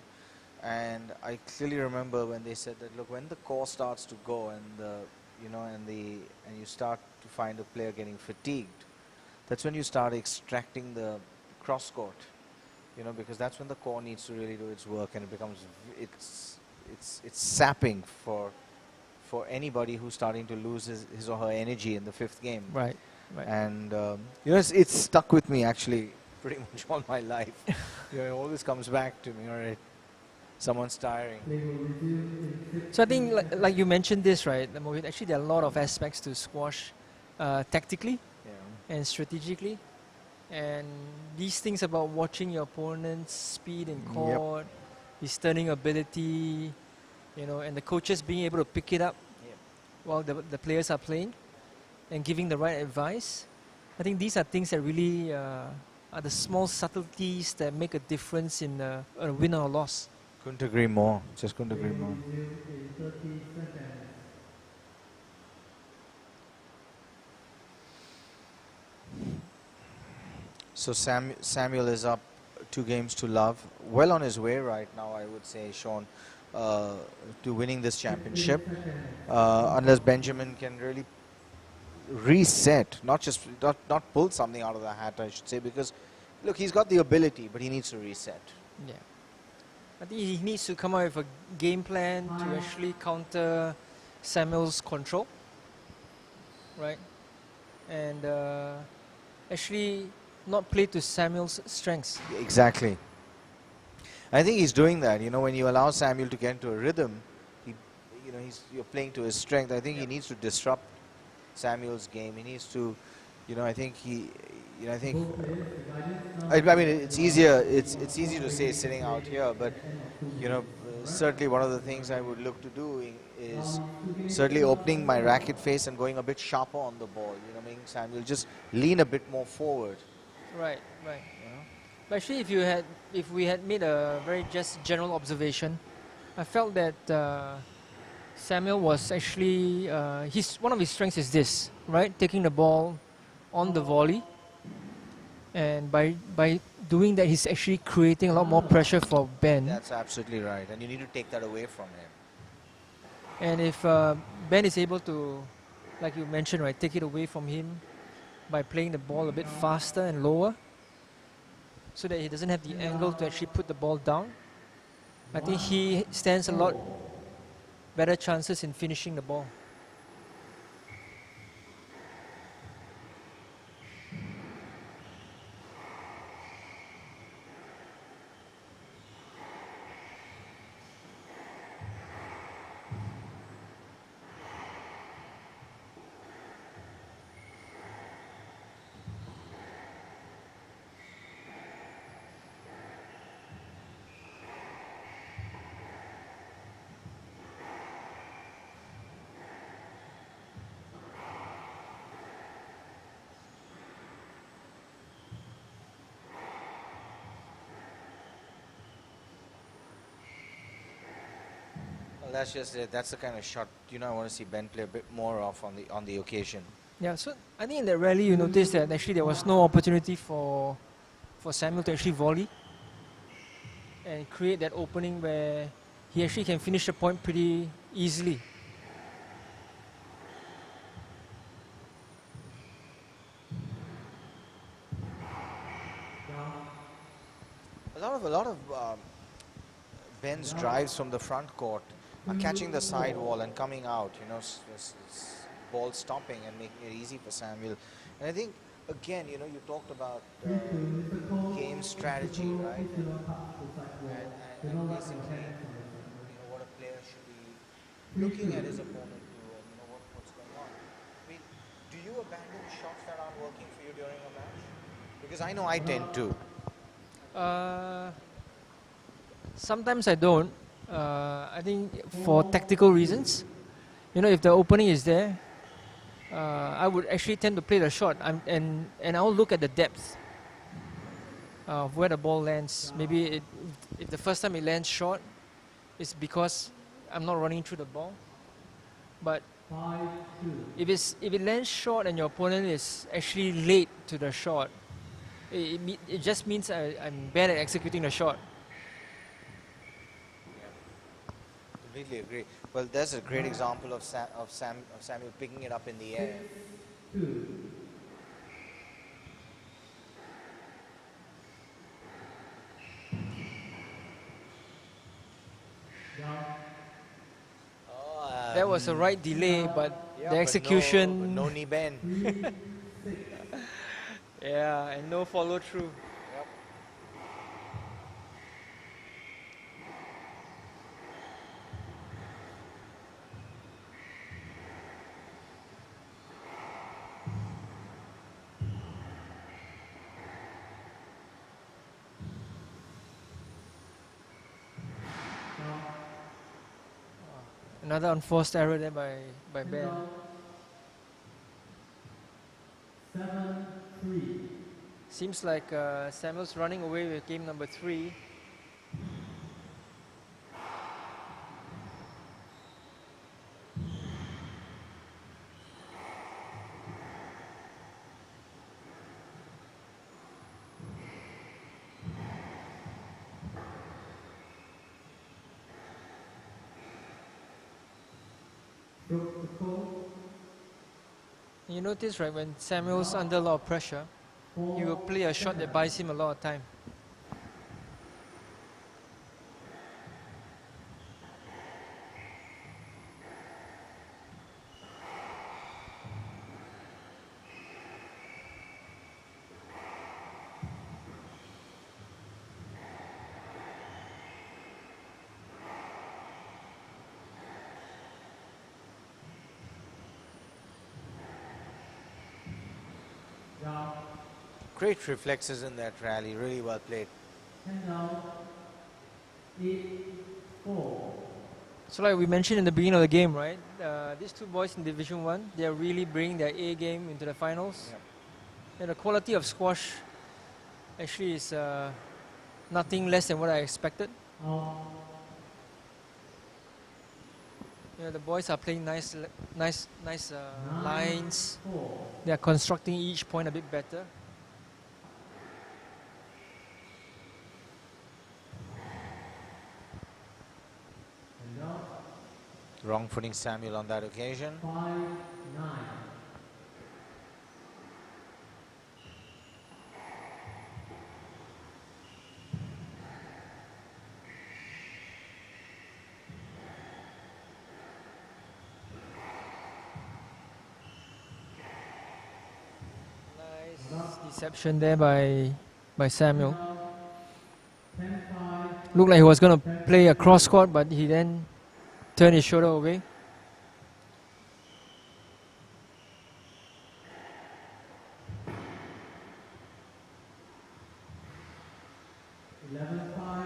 And I clearly remember when they said that, look, when the core starts to go and and you start to find a player getting fatigued, that's when you start extracting the cross court, you know, because that's when the core needs to really do its work, and it becomes it's sapping for anybody who's starting to lose his or her energy in the 5th game.
Right.
And you know, it's stuck with me actually pretty much all my life. You know, it always comes back to me. All right. Someone's tiring.
So I think, like you mentioned this, right, Mohit, actually there are a lot of aspects to squash tactically and strategically. And these things about watching your opponent's speed in court, his turning ability, you know, and the coaches being able to pick it up while the players are playing and giving the right advice. I think these are things that really are the small subtleties that make a difference in a win or a loss.
Couldn't agree more. Just couldn't agree more. So Samuel is up 2 games to love. Well on his way right now, I would say, Sean, to winning this championship. Unless Benjamin can really reset, not pull something out of the hat, I should say, because look, he's got the ability, but he needs to reset.
Yeah. I think he needs to come up with a game plan to actually counter Samuel's control, right? And actually not play to Samuel's strengths.
Exactly. I think he's doing that. You know, when you allow Samuel to get into a rhythm, you're playing to his strength. I think he needs to disrupt Samuel's game. He needs to, I think I mean, it's easier. It's easy to say sitting out here, but certainly one of the things I would look to do is certainly opening my racket face and going a bit sharper on the ball. Making Samuel just lean a bit more forward.
Right. But actually, if we had made a very just general observation, I felt that Samuel was actually one of his strengths is this, right? Taking the ball on the volley, and by doing that, he's actually creating a lot more pressure for Ben.
That's absolutely right, and you need to take that away from him.
And if Ben is able to, like you mentioned, right, take it away from him by playing the ball a bit faster and lower, so that he doesn't have the angle to actually put the ball down, I think he stands a lot better chances in finishing the ball.
That's just it. That's the kind of shot I want to see Ben play a bit more of on the occasion.
Yeah, so I think in that rally you noticed that actually there was no opportunity for Samuel to actually volley and create that opening where he actually can finish the point pretty easily.
A lot of Ben's drives from the front court are catching the side wall and coming out, ball stopping and making it easy for Samuel. And I think, again, you talked about game strategy, right? And basically, what a player should be looking at his opponent to, and what's going on. I mean, do you abandon shots that aren't working for you during a match? Because I know I tend to.
Sometimes I don't. I think for tactical reasons, if the opening is there, I would actually tend to play the shot, and I'll look at the depth of where the ball lands. Maybe if the first time it lands short, it's because I'm not running through the ball. But if it lands short and your opponent is actually late to the shot, it just means I'm bad at executing the shot.
Completely agree. Well, there's a great example of Samuel picking it up in the air.
That was a right delay, but the execution...
But no knee bend.
Yeah, and no follow through. Another unforced error there by Ben.
7-3.
Seems like Samuel's running away with game number 3. You notice, right, when Samuel's under a lot of pressure, he will play a shot that buys him a lot of time.
Great reflexes in that rally, really well played.
10 down, 8-4.
So like we mentioned in the beginning of the game, right? These two boys in Division 1, they're really bringing their A game into the finals.
Yep.
And the quality of squash actually is nothing less than what I expected. The boys are playing nice lines. They are constructing each point a bit better.
Wrong footing Samuel on that occasion.
5-9.
Nice deception there by Samuel. Looked like he was going to play a cross court, but he then turned his shoulder away.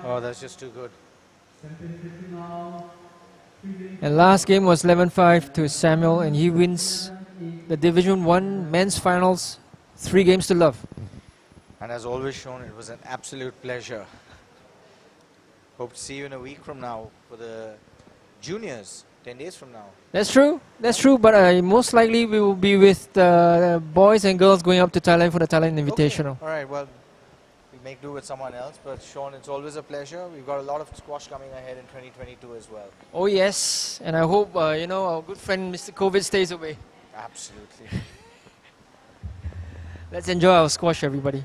Oh, that's just too good.
And last game was 11-5 to Samuel, and he wins the Division 1 men's finals 3 games to love.
And as always shown, it was an absolute pleasure. Hope to see you in a week from now for the juniors, 10 days from now.
That's true, but most likely we will be with the boys and girls going up to Thailand for the Thailand Invitational.
Okay. All right, well, we make do with someone else, but Sean, it's always a pleasure. We've got a lot of squash coming ahead in 2022 as well.
Oh yes, and I hope our good friend Mr. COVID stays away.
Absolutely.
Let's enjoy our squash, everybody.